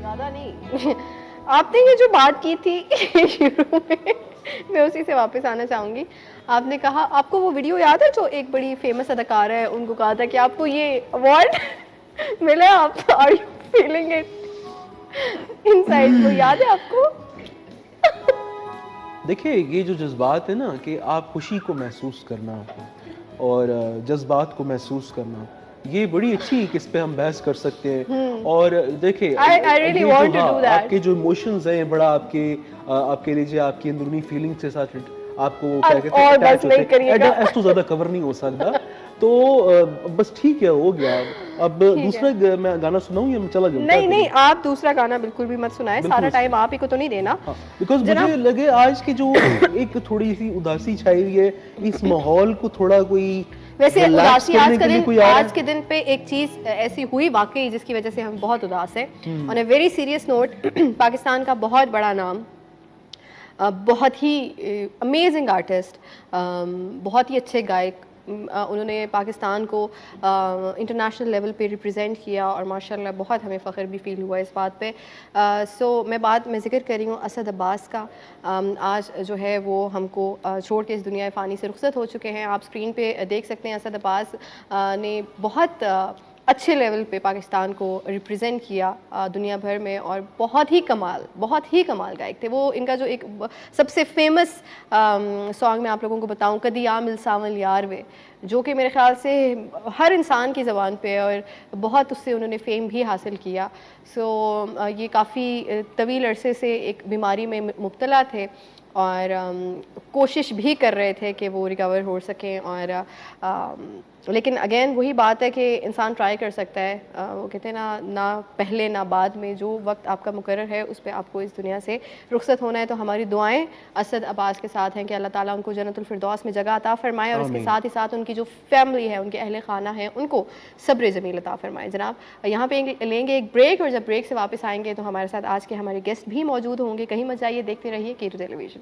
ज्यादा नहीं। आपने ये जो बात की थी शुरू में, मैं उसी से वापस आना चाहूंगी। आपने कहा, आपको वो वीडियो याद है जो एक बड़ी फेमस अदाकारा है, उनको कहा था कि आपको ये अवार्ड मिला, आप are you feeling it inside? वो याद है आपको? देखिए, ये जो जज्बात है ना, कि आप खुशी को महसूस करना और जज्बात को महसूस करना, ये बड़ी अच्छी इस पे हम बहस कर सकते हैं। और देखिए, I really want to do that. आपके जो इमोशंस हैं, बड़ा आपके लीजिए आपकी अंदरूनी फीलिंग से साथ आपको क्या कहते हैं, और attach बस नहीं होते हैं। करिएगा। ऐसे तो ज्यादा कवर नहीं हो सकता। तो बस ठीक है, हो गया। अब दूसरा मैं गाना सुनाऊं या मैं चला जाऊं? नहीं नहीं, आप दूसरा गाना बिल्कुल भी मत सुनाएं, सारा टाइम आप ही को तो नहीं देना। बिकॉज मुझे लगे आज की जो एक थोड़ी सी उदासी छाई हुई है, इस माहौल को थोड़ा कोई वैसे relax उदासी करने के लिए कोई आ रहा है? आज के दिन पे एक चीज ऐसी हुई वाकई जिसकी वजह से हम बहुत उदास हैं। On a very serious note, Pakistan का बहुत बड़ा नाम, बहुत ही अमेजिंग आर्टिस्ट, बहुत ही अच्छे गायक, उन्होंने पाकिस्तान को इंटरनेशनल लेवल पे रिप्रेजेंट किया और माशाल्लाह बहुत हमें फ़ख्र भी फील हुआ इस बात पे। सो मैं ज़िक्र कर रही हूँ असद अब्बास का। आज जो है वो हमको छोड़ के इस दुनिया फ़ानी से रुखसत हो चुके हैं। आप स्क्रीन पे देख सकते हैं असद अब्बास ने बहुत अच्छे लेवल पे पाकिस्तान को रिप्रेजेंट किया दुनिया भर में, और बहुत ही कमाल गायक थे वो। इनका जो एक सबसे फेमस सॉन्ग मैं आप लोगों को बताऊं, कदी आ मिल सावल यार वे, जो कि मेरे ख्याल से हर इंसान की ज़बान पे, और बहुत उससे उन्होंने फेम भी हासिल किया। सो ये काफ़ी तवील अरसे से एक बीमारी में मुब्तला थे, और कोशिश भी कर रहे थे कि वो रिकवर हो सकें, और लेकिन अगेन वही बात है कि इंसान ट्राई कर सकता है। वो कहते हैं ना पहले ना बाद में, जो वक्त आपका मुकर्रर है उस पे आपको इस दुनिया से रुखसत होना है। तो हमारी दुआएं असद अब्बास के साथ हैं कि अल्लाह ताला उनको जन्नतुल फिरदौस में जगह अता फरमाए, और इसके साथ ही साथ उनकी जो फैमिली है, उनके अहले खाना है, उनको सब्र जमील अता फरमाए। जनाब यहाँ पे लेंगे एक ब्रेक, और जब ब्रेक से वापस आएंगे तो हमारे साथ आज के हमारे गेस्ट भी मौजूद होंगे। कहीं मत जाइए, देखते रहिए K2 टेलीविजन।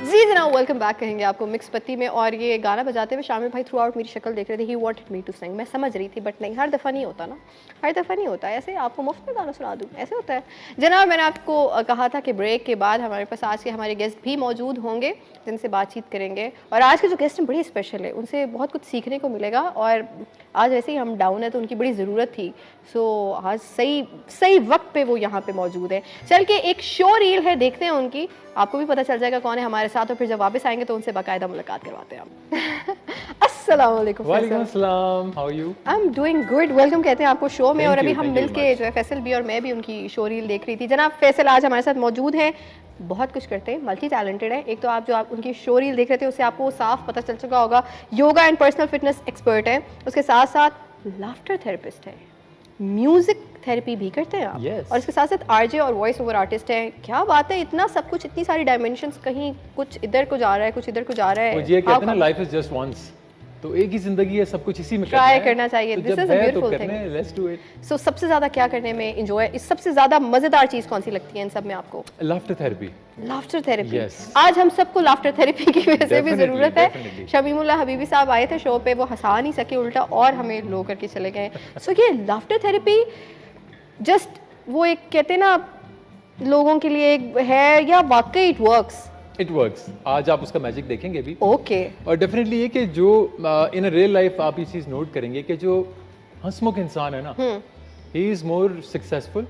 जी जनाब, वेलकम बैक कहेंगे आपको मिक्स पत्ती में। और ये गाना बजाते हुए शामिर भाई थ्रू आउट मेरी शक्ल देख रहे थे, he wanted me to sing. मैं समझ रही थी बट नहीं, हर दफ़ा नहीं होता ना, हर दफ़ा नहीं होता ऐसे आपको मुफ्त में गाना सुना दूँ, ऐसे होता है। जनाब मैंने आपको कहा था कि ब्रेक के बाद हमारे पास आज के हमारे गेस्ट भी मौजूद होंगे जिनसे बातचीत करेंगे, और आज के जो गेस्ट हैं बड़ी स्पेशल है, उनसे बहुत कुछ सीखने को मिलेगा। और आज वैसे ही हम डाउन है तो उनकी बड़ी ज़रूरत थी, सो आज सही वक्त पे वो यहाँ पे मौजूद है। चल के एक शो रील है, देखते हैं उनकी, आपको भी पता चल जाएगा कौन है हमारे साथ, और फिर जब वापस आएंगे तो उनसे बाकायदा मुलाकात करवाते हैं हम। अस्सलाम वालेकुम। वालेकुम अस्सलाम, how are you? I am doing good, welcome कहते हैं आपको शो में। और अभी हम thank you मिलके जो है फैसल भी और मैं भी उनकी शो रील देख रही थी। जनाब फैसल आज हमारे साथ मौजूद हैं, बहुत कुछ करते हैं, मल्टी टैलेंटेड है। एक तो आप जो आप उनकी शो रील देख रहे थे उससे आपको साफ पता चल चुका होगा, yoga and personal fitness expert है, उसके साथ साथ लाफ्टर थेरेपिस्ट है, म्यूजिक थेरेपी भी करते हैं आप, Yes. और इसके साथ साथ आरजे और वॉइस ओवर आर्टिस्ट हैं। क्या बात है, इतना सब कुछ, इतनी सारी डायमेंशंस, कहीं कुछ इधर को जा रहा है, कुछ इधर को जा रहा है। वो ये कहते हैं ना, How come? Life is just once, तो एक ही जिंदगी है, सब कुछ इसी में Try करना चाहिए। तो This जब is a है beautiful तो करने, thing. Let's do it. So सबसे ज्यादा क्या करने में इंजॉय, इस सबसे ज्यादा मजेदार चीज कौन सी लगती है इन सब में आपको? Laughter therapy. Laughter therapy. Yes. आज हम सबको लाफ्टर थेरेपी की वजह से भी Definitely, जरूरत है। definitely. शमीमुल्लाह हबीबी साहब आए थे शो पे, वो हंसा नहीं सके, उल्टा और हमें लो करके चले गए। सो ये लाफ्टर थेरेपी जस्ट वो एक कहते हैं ना लोगों के लिए एक है, या वाकई इट वर्क्स? It works. आज आप उसका मैजिक देखेंगे भी। ओके। और डेफिनेटली ये कि जो इन रियल लाइफ आप ये चीज नोट करेंगे कि जो हंसमुख इंसान है ना, he is more successful,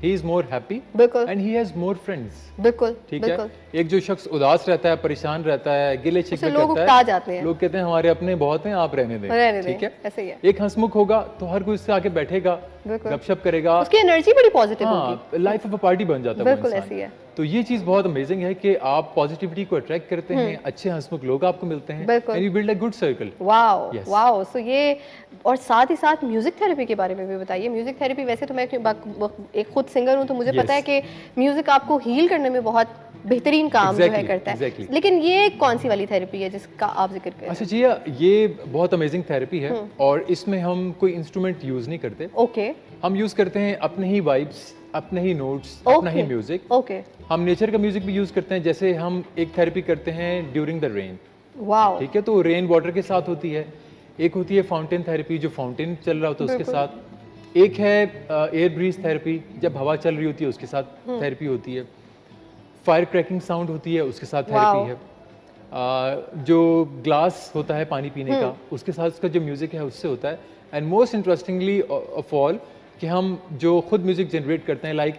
he is more happy, बिल्कुल and he has more friends. बिल्कुल ठीक है। बिल्कुल। एक जो शख्स उदास रहता है, परेशान रहता है, गिले शिकवे लोग करता उकता है, जाते हैं, लोग कहते हैं हमारे अपने बहुत हैं, आप रहने दें। रहने दें, ठीक है, ऐसे ही है। एक हंसमुख होगा तो हर कोई उससे आके बैठेगा, बिल्कुल। गपशप करेगा, उसकी एनर्जी बड़ी पॉजिटिव होगी। हाँ, लाइफ ऑफ अ पार्टी बन जाता है वो बिल्कुल इंसान। ऐसी है। तो ये चीज बहुत अमेजिंग है कि आप पॉजिटिविटी को अट्रैक्ट करते हैं, अच्छे हंसमुख लोग आपको मिलते हैं, बिल्कुल। And you build a good circle. Wow Yes. Wow. So ये, और साथ ही साथ म्यूजिक थेरेपी के बारे में भी बताइए। म्यूजिक थेरेपी, वैसे तो मैं एक खुद सिंगर हूँ तो मुझे Yes. पता है कि म्यूजिक आपको हील करने में बहुत बेहतरीन काम जो है Exactly, करता है, exactly. लेकिन ये कौन सी वाली थेरेपी है जिसका आप जिक्र कर रहे अच्छा जी, ये बहुत अमेजिंग थेरेपी है, और इसमें हम कोई इंस्ट्रूमेंट यूज नहीं करते। ओके हम यूज करते हैं अपने ही वाइब्स, अपने ही नोट्स, अपना ही म्यूजिक। ओके। हम नेचर का म्यूजिक भी यूज करते हैं, जैसे हम एक थेरेपी करते हैं ड्यूरिंग द रेन। वाओ। ठीक है, तो रेन वाटर के साथ होती है, एक होती है फाउंटेन थेरेपी, जो फाउंटेन चल रहा होता है उसके साथ, एक है एयर ब्रीज थेरेपी, जब हवा चल रही होती है उसके साथ थेरेपी होती है, फायर क्रैकिंग साउंड होती है उसके साथ थेरेपी है, जो ग्लास होता है पानी पीने का उसके साथ उसका जो म्यूजिक है उससे होता है, and most interestingly of all कि हम जो खुद म्यूजिक जनरेट करते हैं, लाइक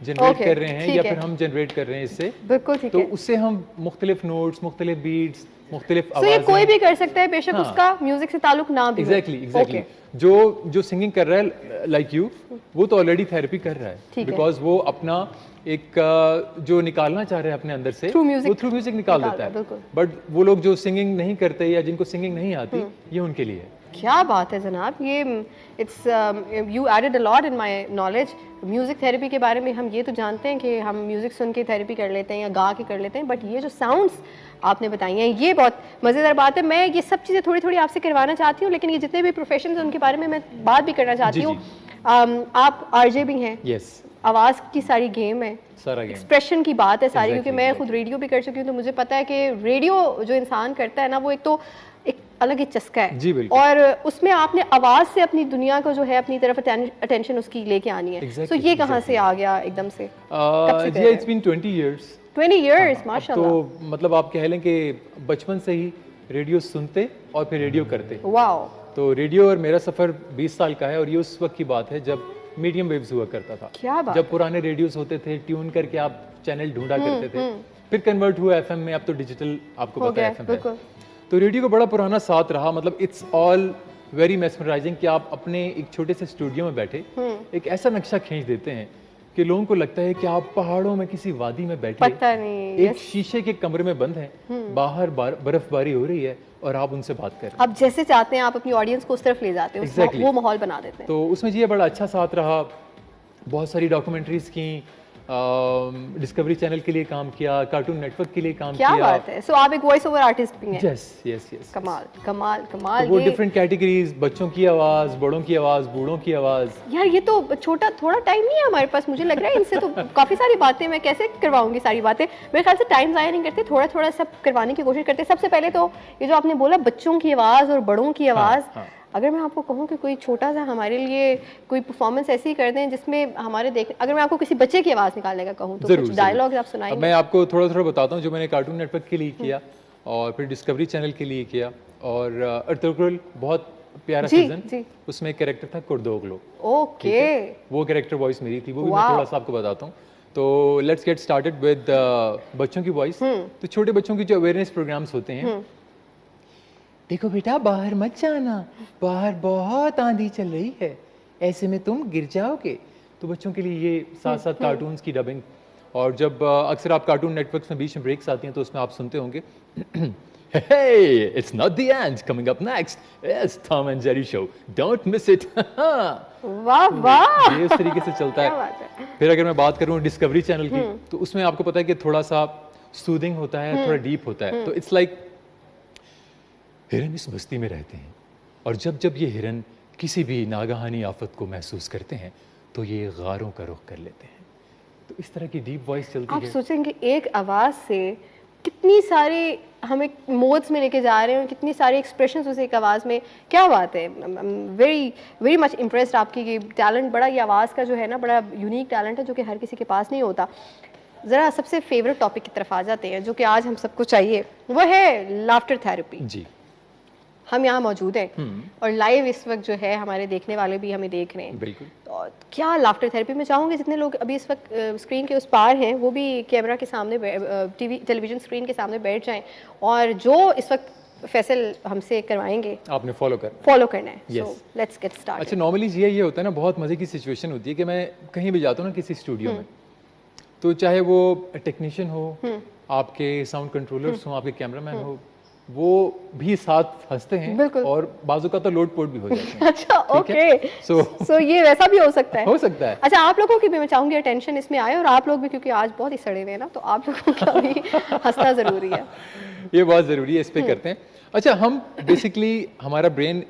जनरेट Okay, कर रहे हैं ठीक या है। फिर हम जनरेट कर रहे हैं इससे, बिल्कुल ठीक तो है। उससे हम मुख्तलिफ नोट्स, मुख्तलिफ बीट्स, मुख्तलिफ तो ये आवाजें, कोई भी कर सकता है, बेशक हाँ। उसका म्यूजिक से ताल्लुक ना भी हो। Exactly Okay. जो सिंगिंग कर रहा है लाइक यू, वो तो ऑलरेडी थेरेपी कर रहा है, ठीक है। बिकॉज वो अपना एक जो निकालना चाह रहे हैं अपने अंदर से, Through music वो थ्रू म्यूजिक निकाल निकाल देता रहा है, है। बिल्कुल। बट वो लोग जो सिंगिंग नहीं करते या जिनको सिंगिंग नहीं आती, ये उनके लिए है। क्या बात है जनाब, ये it's you added a lot in my knowledge. Music therapy के बारे में हम ये तो जानते हैं कि हम म्यूज़िक सुन के थेरेपी कर लेते हैं या गा के कर लेते हैं, बट ये जो साउंड्स आपने बताई हैं ये बहुत मज़ेदार बात है। मैं ये सब चीज़ें थोड़ी थोड़ी आपसे करवाना चाहती हूँ, लेकिन ये जितने भी प्रोफेशन हैं उनके बारे में मैं बात भी करना चाहती जी, हूँ। आप आरजे भी हैं, यस, आवाज़ की सारी गेम है, सारा गेम एक्सप्रेशन की बात है सारी, क्योंकि Exactly, मैं खुद रेडियो भी कर चुकी हूँ, तो मुझे पता है कि रेडियो जो इंसान करता है ना, वो एक तो एक अलग ही चस्का है जी, बिल्कुल। और उसमें आपने आवाज़ से अपनी दुनिया को जो है अपनी तरफ अटेंशन उसकी लेके आनी है। Exactly, सो ये कहाँ से आ गया एकदम से? कब से कर जी, रहे इट्स बीन 20 इयर्स। 20 इयर्स, माशाल्लाह। तो मतलब आप कह लें कि बचपन से ही रेडियो सुनते और फिर रेडियो करते। वाओ। तो रेडियो और मेरा सफ़र 20 साल का है और ये उस वक्त की बात है जब मीडियम वेव्स हुआ करता था। क्या बात जब पुराने रेडियोस होते थे, ट्यून करके आप चैनल ढूंढा करते थे, फिर कन्वर्ट हुआ एफएम में, अब तो डिजिटल आपको हो पता है गया, एफएम है। बिल्कुल। तो रेडियो का बड़ा पुराना साथ रहा, मतलब इट्स ऑल वेरी मेस्मराइजिंग कि आप अपने एक छोटे से स्टूडियो में बैठे एक ऐसा नक्शा खींच देते हैं कि लोगों को लगता है कि आप पहाड़ों में किसी वादी में बैठे पता नहीं, एक शीशे के कमरे में बंद हैं, बाहर बर्फबारी हो रही है और आप उनसे बात कर रहे हैं। आप जैसे चाहते हैं आप अपनी ऑडियंस को उस तरफ ले जाते हो, Exactly. वो माहौल बना देते हैं। तो उसमें जी ये बड़ा अच्छा साथ रहा। बहुत सारी डॉक्यूमेंट्रीज की, डिस्कवरी चैनल के लिए काम किया, कार्टून नेटवर्क के लिए काम क्या किया। बात है। सो आप एक वॉइस ओवर आर्टिस्ट भी हैं। Yes yes yes. कमाल कमाल कमाल। तो वो ये डिफरेंट कैटेगरीज, बच्चों की आवाज, बड़ों की आवाज, बूढ़ों की आवाज। यार ये तो छोटा थोड़ा टाइम नहीं है हमारे पास, मुझे लग रहा है इनसे तो काफी सारी बातें मैं कैसे करवाऊंगी सारी बातें। मेरे ख्याल से टाइम ज़ाया नहीं करते, थोड़ा थोड़ा सब करवाने की कोशिश करते हैं। सबसे पहले तो ये जो आपने बोला बच्चों की आवाज़ और बड़ों की आवाज़, हाँ। अगर मैं आपको कहूँ कि कोई छोटा सा हमारे लिए कोई परफॉर्मेंस ऐसी कर दें जिसमें हमारे देख, अगर मैं आपको किसी बच्चे की आवाज़ निकालने का कहूँ तो कुछ डायलॉग्स आप सुनाएंगे? मैं आपको थोड़ा थोड़ा बताता हूँ जो मैंने कार्टून नेटवर्क के लिए किया और फिर डिस्कवरी चैनल के लिए किया। और अर्तुगरुल बहुत प्यारा जी, सीजन, जी। उसमें एक कैरेक्टर था कुर्दोगलो। ओके। वो कैरेक्टर वॉइस मेरी थी, वो भी मैं Wow. थोड़ा सा आपको बताता हूँ। तो लेट्स गेट स्टार्टेड विद बच्चों की वॉइस। तो छोटे बच्चों की जो अवेयरनेस प्रोग्राम्स होते हैं, देखो बेटा बाहर मत जाना, बाहर बहुत आंधी चल रही है, ऐसे में तुम गिर जाओगे। तो बच्चों के लिए ये साथ साथ कार्टून्स की डबिंग। और जब अक्सर आप कार्टून नेटवर्क्स में बीच में ब्रेक्स आती हैं तो उसमें आप सुनते होंगे Hey, it's not the end. Coming up next is Tom and Jerry show. Don't miss it. वाह वाह, ये उस तरीके से चलता क्या है। बात है। फिर अगर मैं बात करूँ डिस्कवरी चैनल की, तो उसमें आपको पता है कि थोड़ा सा सूदिंग होता है, थोड़ा डीप होता है। तो इट्स लाइक हिरन इस बस्ती में रहते हैं और जब जब ये हिरन किसी भी नागहानी आफत को महसूस करते हैं तो ये गारों का रुख कर लेते हैं। तो इस तरह की डीप वॉइस चलती आप है। सोचेंगे एक आवाज़ से कितनी सारी हमें मोड्स में लेके जा रहे हैं, कितनी सारी एक्सप्रेशंस उस एक आवाज़ में, क्या बात है। वेरी वेरी मच इम्प्रेस्ड आपकी ये टैलेंट, बड़ा ये आवाज़ का जो है ना बड़ा यूनिक टैलेंट है जो कि हर किसी के पास नहीं होता। ज़रा सबसे फेवरेट टॉपिक की तरफ आ जाते हैं जो कि आज हम सबको चाहिए, वो है लाफ्टर थेरेपी। जी हम यहाँ मौजूद हैं और लाइव इस वक्त जो है हमारे देखने वाले भी हमें देख रहे हैं। बिल्कुल। तो क्या लाफ्टर थेरेपी में चाहूँगी जितने लोग अभी इस वक्त स्क्रीन के उस पार हैं वो भी कैमरा के सामने टेलीविज़न स्क्रीन के सामने बैठ जाएं और जो इस वक्त फैसल हमसे करवाएंगे आपने फॉलो करना है। Yes. So let's get start. अच्छा, नॉर्मली ये होता है ना, बहुत मज़े की सिचुएशन होती है कि मैं कहीं भी जाता हूँ ना किसी स्टूडियो में, तो चाहे वो टेक्नीशियन हो, आपके साउंड कंट्रोलर्स हो, आपके कैमरामैन हो, वो भी साथ हंसते हैं और बाजू का तो लोड पोट भी हो जाते हैं। अच्छा, ओके। सो ये वैसा भी हो सकता है। हो सकता है। अच्छा, आप लोगों की भी मैं चाहूंगी अटेंशन इसमें आए और आप लोग भी, क्योंकि आज बहुत ही सड़े हुए हैं ना, तो आप लोगों का भी हंसना जरूरी है। ये बहुत ज़रूरी है, इस पे करते हैं। अच्छा, हम बेसिकली हमारा ब्रेन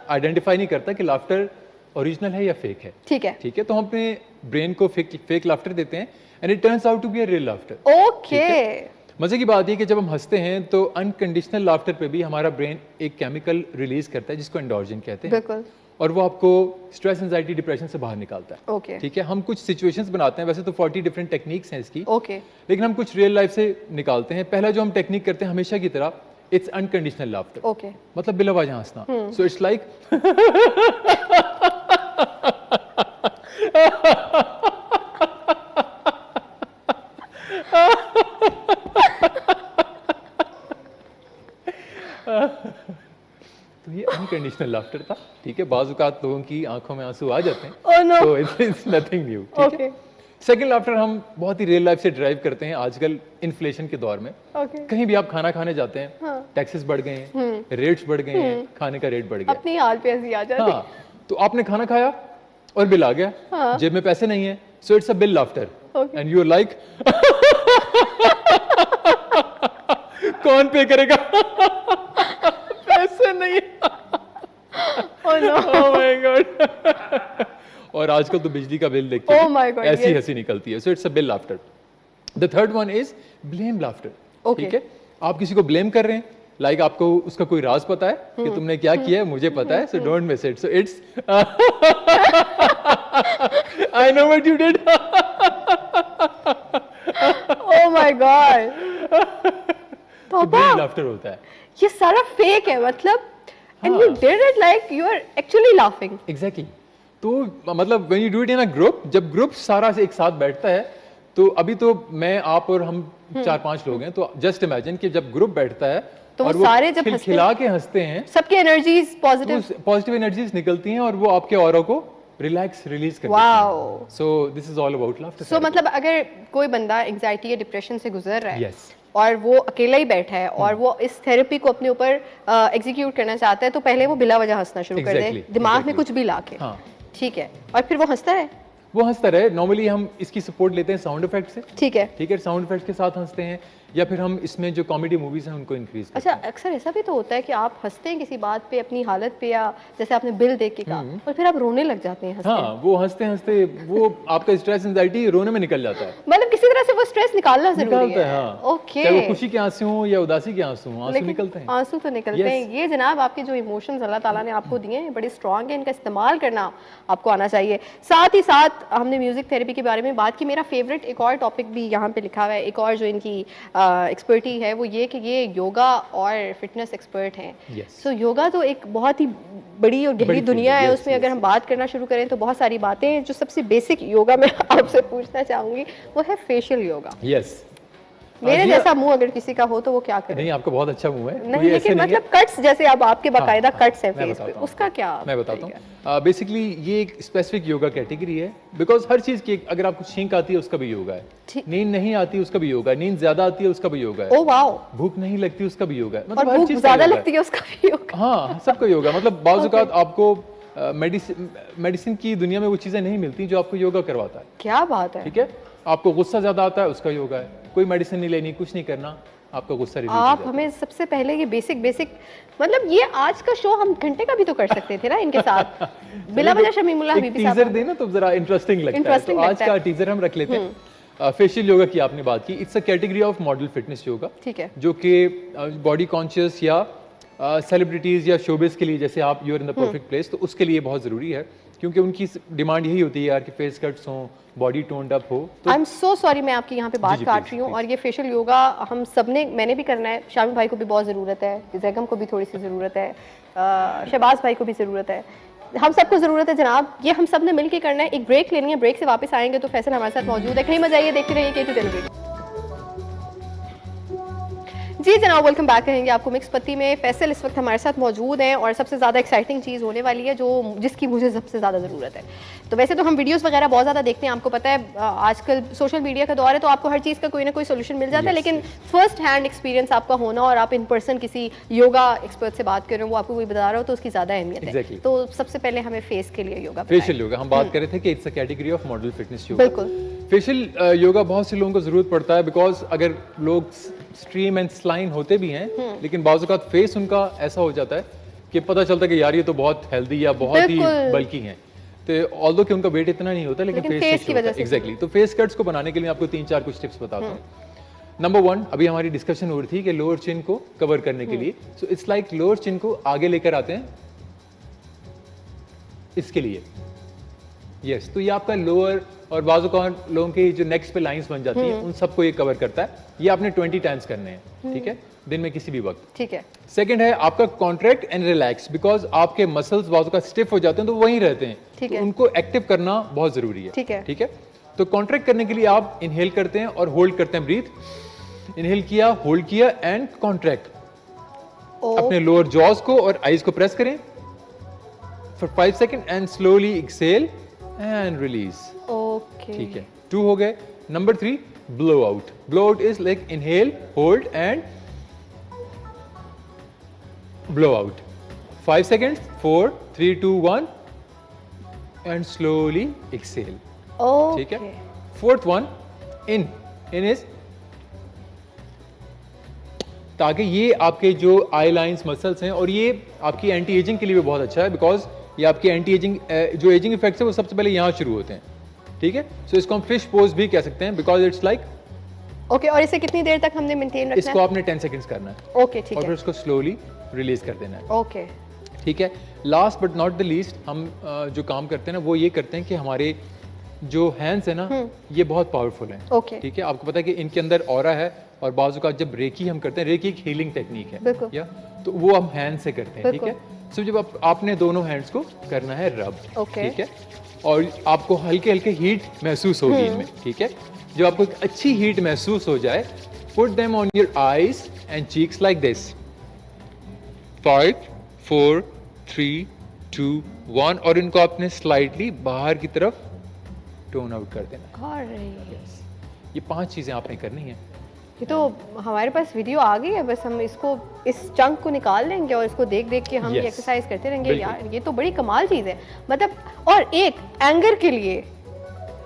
आइडेंटिफाई नहीं करता कि लाफ्टर ओरिजिनल है या फेक है। ठीक है, ठीक है। तो हम अपने ब्रेन को फेक लाफ्टर देते हैं and it turns out to be a real laughter. Okay. मजे की बात ये कि जब हम हंसते हैं तो अनकंडीशनल लाफ्टर पे भी हमारा ब्रेन एक केमिकल रिलीज करता है जिसको एंडोर्फिन कहते हैं। बिल्कुल। और वो आपको स्ट्रेस, एंजाइटी, डिप्रेशन से बाहर निकालता है। ओके। ठीक है। हम कुछ सिचुएशंस बनाते हैं, वैसे तो 40 डिफरेंट टेक्निक्स हैं इसकी। ओके। लेकिन हम कुछ रियल लाइफ से निकालते हैं। पहला जो हम टेक्निक करते हैं हमेशा की तरह, इट्स अनकंडीशनल लाफ्टर। ओके। मतलब बिला वजह हंसना। सो इट्स लाइक तो ये अनकंडीशनल लाफ्टर था। ठीक है। बाज़-औक़ात लोगों की आंखों में आंसू आ जाते हैं। Oh no. तो इट्स नथिंग न्यू। ठीक है। सेकंड लाफ्टर हम बहुत ही रियल लाइफ से ड्राइव करते हैं आजकल इन्फ्लेशन के दौर में। कहीं भी आप खाना खाने जाते हैं, टैक्सेस बढ़ गए हैं, रेट्स बढ़ गए हैं, खाने का रेट बढ़ गया। अपनी हाल पे हंसी आ जाती है। हाँ, तो आपने खाना खाया और बिल आ गया, जेब में पैसे नहीं है, so it's a bill laughter and you are like कौन पे करेगा? पैसे नहीं। Oh no. Oh my God. और आजकल तो बिजली का बिल देख के Oh my God, ऐसी yes. हंसी निकलती है. So it's a bill laughter. The third one is blame laughter. Okay. ठीक है, आप किसी को ब्लेम कर रहे हैं, लाइक आपको उसका कोई राज पता है कि तुमने क्या किया है, मुझे पता है, so don't miss it. So it's I know what you did. Oh my God. पापा ब्लेम लाफ्टर होता है. ये सारा फेक है मतलब and you did it like you are actually laughing. Exactly. तो मतलब when you do it in a group, जब ग्रुप सारा से एक साथ बैठता है, तो अभी तो मैं, आप और हम 4-5 लोग हैं, तो जस्ट इमेजिन कि जब ग्रुप बैठता है तो और वो सारे जब खिला के हंसते हैं, सबकी एनर्जीज पॉजिटिव एनर्जीज निकलती हैं और वो आपके ऑरा को रिलैक्स रिलीज करती हैं. Wow. So this is all about laughter. So मतलब अगर कोई बंदा एंजाइटी या डिप्रेशन से गुजर रहा है यस, और वो अकेला ही बैठा है और वो इस थेरेपी को अपने ऊपर एग्जीक्यूट करना चाहता है, तो पहले वो बिला वजह हंसना शुरू कर दे, दिमाग में कुछ भी लाके. हाँ, ठीक है, और फिर वो हंसता है. वो हंसता रहे. नॉर्मली हम इसकी सपोर्ट लेते हैं साउंड इफेक्ट से. ठीक है. ठीक है, साउंड इफेक्ट के साथ हंसते हैं, या फिर हम इसमें जो कॉमेडी मूवीज हैं उनको इंक्रीज करते अच्छा, अक्सर ऐसा भी तो होता है कि आप हंसते हैं किसी बात पे, अपनी हालत पे, या जैसे आपने बिल देख के कहा, और फिर आप रोने लग जाते हैं हैं. हंसते. हाँ, वो हंसते हंसते वो आपका स्ट्रेस एंजाइटी रोने में निकल जाता है. मतलब किसी तरह से वो स्ट्रेस निकालना जरूरी निकलता है. है, हाँ. ओके. चाहे वो खुशी के आंसू हों या उदासी के आंसू हों, आंसू लेकिन निकलते हैं. आंसू तो निकलते Yes. हैं. ये जनाब आपके जो इमोशंस अल्लाह ताला ने आपको दिए हैं बड़े स्ट्रांग है, इनका इस्तेमाल करना आपको आना चाहिए. साथ ही साथ हमने म्यूजिक थेरेपी के बारे में बात की. मेरा फेवरेट एक और टॉपिक भी यहाँ पे लिखा हुआ है, एक और जो इनकी एक्सपर्टी है वो ये कि ये योगा और फिटनेस एक्सपर्ट हैं. Yes. सो योगा तो एक बहुत ही बड़ी और गहरी बड़ी दुनिया field है. है. उसमें Yes, अगर हम बात करना शुरू करें तो बहुत सारी बातें हैं. जो सबसे बेसिक योगा में आपसे पूछना चाहूंगी वो है फेशियल योगा. यस. मेरे जैसा मुंह अगर किसी का हो तो वो क्या करे? नहीं, आपका बहुत अच्छा मुंह है. नहीं, लेकिन मतलब कट्स जैसे अब आपके बाकायदा कट्स हैं मैं फेस पे, बताता हूँ. उसका क्या? मैं बताता हूँ. बेसिकली ये एक स्पेसिफिक योगा कैटेगरी है, बिकॉज हर चीज की अगर आपको छींक आती है उसका भी योगा है, ठीक. नींद नहीं आती उसका भी योगा है, नींद ज्यादा आती है उसका भी योगा है, ओ वाओ. भूख नहीं लगती उसका भी योगा है, और मतलब हर भूख चीज ज्यादा लगती है उसका भी योगा. हाँ, सबका योगा. मतलब बाज़ औक़ात आपको मेडिसिन की दुनिया में वो चीजें नहीं मिलती जो आपको योगा करवाता है. क्या बात है. ठीक है, आपको गुस्सा ज्यादा आता है उसका योगा है. कोई मेडिसिन नहीं लेनी, कुछ नहीं करना, आपका गुस्सा रिलीज हो आप जाता है. हमें सबसे पहले ये बेसिक मतलब ये आज का शो हम घंटे का भी तो कर सकते थे ना इनके साथ. बिला वजह शमीमुल्लाह हबीबी साहब टीजर देना तो जरा इंटरेस्टिंग लगता है. Interesting तो आज लगता का है. टीजर हम रख लेते हैं. फेशियल योगा की आपने बात की. It's a category of model fitness yoga, ठीक है. जो कि बॉडी कॉन्शियस या सेलिब्रिटीज या शोबिस के लिए, जैसे आप you are in the perfect place, तो उसके लिए बहुत जरूरी है, क्योंकि उनकी डिमांड यही होती है यार कि फेस कट्स हों, बॉडी टोन्ड अप हो. तो आई एम सो सॉरी, मैं आपकी यहाँ पे बात जी, काट please, रही हूँ. और ये फेशियल योगा हम सब ने, मैंने भी करना है, शामी भाई को भी बहुत ज़रूरत है, जैगम को भी थोड़ी सी ज़रूरत है, शहबाज भाई को भी ज़रूरत है, हम सबको ज़रूरत है जनाब. ये हम सब ने मिल के करना है. एक ब्रेक लेनी है, ब्रेक से वापस आएंगे तो फैसल हमारे साथ मौजूद है. कहीं मजा आइए, देखते रहिए K2 टेलीविजन. जी जनाब, वेलकम बैक रहेंगे आपको मिक्स पत्ती में. फैसल इस वक्त हमारे साथ मौजूद हैं और सबसे ज़्यादा एक्साइटिंग चीज़ होने वाली है जिसकी मुझे सबसे ज़्यादा ज़रूरत है. तो वैसे तो हम वीडियोस वगैरह बहुत ज़्यादा देखते हैं, आपको पता है आजकल सोशल मीडिया का दौर है, तो आपको हर चीज़ का कोई ना कोई सोल्यूशन मिल जाता है. लेकिन फर्स्ट हैंड एक्सपीरियंस आपका होना और आप इन पर्सन किसी योगा एक्सपर्ट से बात कर रहे हो, वो आपको कोई बता रहा हो, तो उसकी ज़्यादा अहमियत है. तो सबसे पहले हमें फेस के लिए योगा, फेशियल योगा हम बात कर रहे थे कि it's a category of model fitness yoga. बिल्कुल. फेशियल योगा बहुत से लोगों को जरूरत पड़ता है, बिकॉज अगर लोग स्ट्रीम एंड स्लाइन होते भी हैं, लेकिन बाज़ औक़ात फेस उनका ऐसा हो जाता है कि पता चलता है कि यार ये तो बहुत हेल्दी या बहुत ही बल्की हैं. तो ऑल्दो कि उनका वेट इतना नहीं होता, लेकिन फेस की वजह से. एग्जैक्टली. तो फेस कट्स को बनाने के लिए आपको 3-4 कुछ टिप्स बताता हूँ. नंबर 1, अभी हमारी डिस्कशन हो रही थी कि लोअर चिन को कवर करने के लिए, सो इट्स लाइक लोअर चिन को आगे लेकर आते हैं इसके लिए. यस, तो ये आपका लोअर और बाजू का लोगों की जो नेक्स्ट पे लाइंस बन जाती हैं, उन सबको ये कवर करता है. ये आपने 20 टाइम्स करने हैं, ठीक है, दिन में किसी भी वक्त. ठीक है. सेकंड है आपका कॉन्ट्रैक्ट एंड रिलैक्स, बिकॉज आपके मसल्स बाजू का स्टिफ हो जाते हैं तो वहीं रहते हैं, ठीक तो है. उनको एक्टिव करना बहुत जरूरी है. ठीक है. ठीक है. तो कॉन्ट्रैक्ट करने के लिए आप इनहेल करते हैं और होल्ड करते हैं. ब्रीथ, इनहेल किया, होल्ड किया एंड कॉन्ट्रैक्ट. अपने लोअर जॉज को और आईज को प्रेस करें for 5 second and slowly exhale and release. Okay. ठीक है, 2 हो गए. Number 3, blow out. Blow out is like inhale, hold and blow out. 5 seconds, 4, 3, 2, 1 and slowly exhale. ठीक है. फोर्थ वन, इन इज, ताकि ये आपके जो आई लाइंस मसल्स हैं, और ये आपकी एंटी एजिंग के लिए भी बहुत अच्छा है, बिकॉज ये आपके एंटी एजिंग जो एजिंग इफेक्ट्स है वो सबसे पहले यहाँ शुरू होते हैं, ठीक है। सो इसको हम फिश पोज भी कह सकते हैं, बिकॉज इट्स लाइक ओके। और इसे कितनी देर तक हमने मेंटेन रखना इसको है? आपने 10 सेकंड्स करना है। ओके ठीक और है। फिर उसको स्लोली रिलीज कर देना है, ओके ठीक है। Last but not the least हम जो काम करते हैं ना वो ये करते हैं कि हमारे जो हैंड्स है ना ये बहुत पावरफुल हैं, ओके ठीक है। आपको पता है कि इनके अंदर ऑरा है, और बाजू का जब रेकी हम करते हैं, रेकी एक हीलिंग टेक्निक है, बिल्कुल। या तो वो हम हैंड से करते हैं, ठीक है। सो जब आपने दोनों हैंड्स को करना है रब, ओके। ठीक है, और आपको हल्के हल्के हीट महसूस होगी इनमें, ठीक है। जब आपको एक अच्छी हीट महसूस हो जाए, put them on your eyes and cheeks like this. 5 4 3 2 1 और इनको आपने स्लाइटली बाहर की तरफ टोन आउट कर देना। ये 5 चीजें आपने करनी है। ये तो हमारे पास वीडियो आ गई है, बस हम इसको इस चंक को निकाल लेंगे और इसको देख देख के हम ये Yes. एक्सरसाइज करते रहेंगे। बिल्कुल। यार ये तो बड़ी कमाल चीज़ है, मतलब। और एक एंगर के लिए,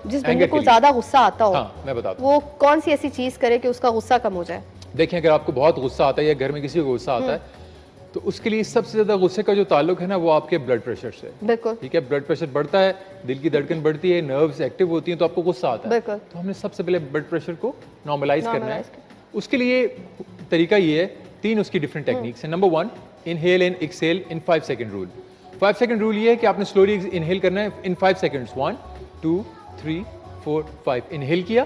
जिस बंदे Anger को के लिए। ज़्यादा गुस्सा आता हो, हाँ, मैं बताता हूँ। वो कौन सी ऐसी चीज़ करे कि उसका गुस्सा कम हो जाए? देखिए, अगर आपको बहुत गुस्सा आता है या घर में किसी को गुस्सा आता है, तो उसके लिए सबसे ज्यादा गुस्से का जो ताल्लुक है ना वो आपके ब्लड प्रेशर से, बिल्कुल ठीक है। ब्लड प्रेशर बढ़ता है, दिल की धड़कन बढ़ती है, नर्व्स एक्टिव होती हैं, तो आपको गुस्सा आता है। बिल्कुल। तो हमने सबसे पहले ब्लड प्रेशर को नॉर्मलाइज करना है। Normalize उसके लिए तरीका ये है, 3 उसकी डिफरेंट टेक्निक्स हैं। Number 1, inhale and exhale in 5 second rule. 5 second rule ये है कि आपने स्लोली इनहेल करना है इन 5 सेकंड्स। 1 2 3 4 5 इनहेल किया,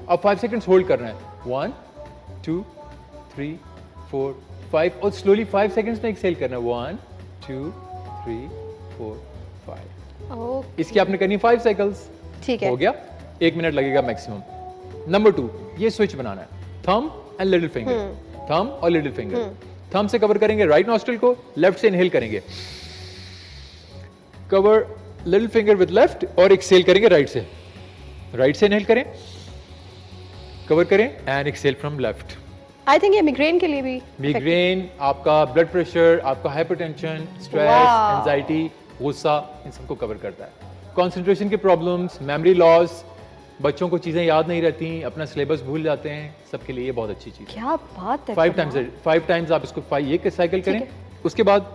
अब 5 सेकंड्स होल्ड करना है। 1 2 3 4 5 और स्लोली 5 सेकंड्स में एक्सहेल करना है। 1 2 3 4 5। ओके इसकी आपने करनी 5 साइकिल्स, ठीक है। हो गया। 1 मिनट लगेगा मैक्सिमम। नंबर 2, ये स्विच बनाना है, thumb and little finger. Thumb और लिटिल फिंगर। थंब से कवर करेंगे राइट नॉस्ट्रिल को, लेफ्ट से इनहेल करेंगे। Cover little finger with left और एक्सहेल करेंगे राइट से। राइट से इनहेल करें, कवर करें and exhale from left. I think ये मिग्रेन के लिए भी मिग्रेन, आपका ब्लड प्रेशर, आपका हाइपरटेंशन, स्ट्रेस, Wow. एंजाइटी, गुस्सा, इन सबको कवर करता है। कंसंट्रेशन के प्रॉब्लम्स, मेमोरी लॉस, बच्चों को चीजें याद नहीं रहती, अपना सिलेबस भूल जाते हैं, सबके लिए ये बहुत अच्छी चीज है। क्या बात है। 5 टाइम्स आप इसको 5 ये साइकिल करें। उसके बाद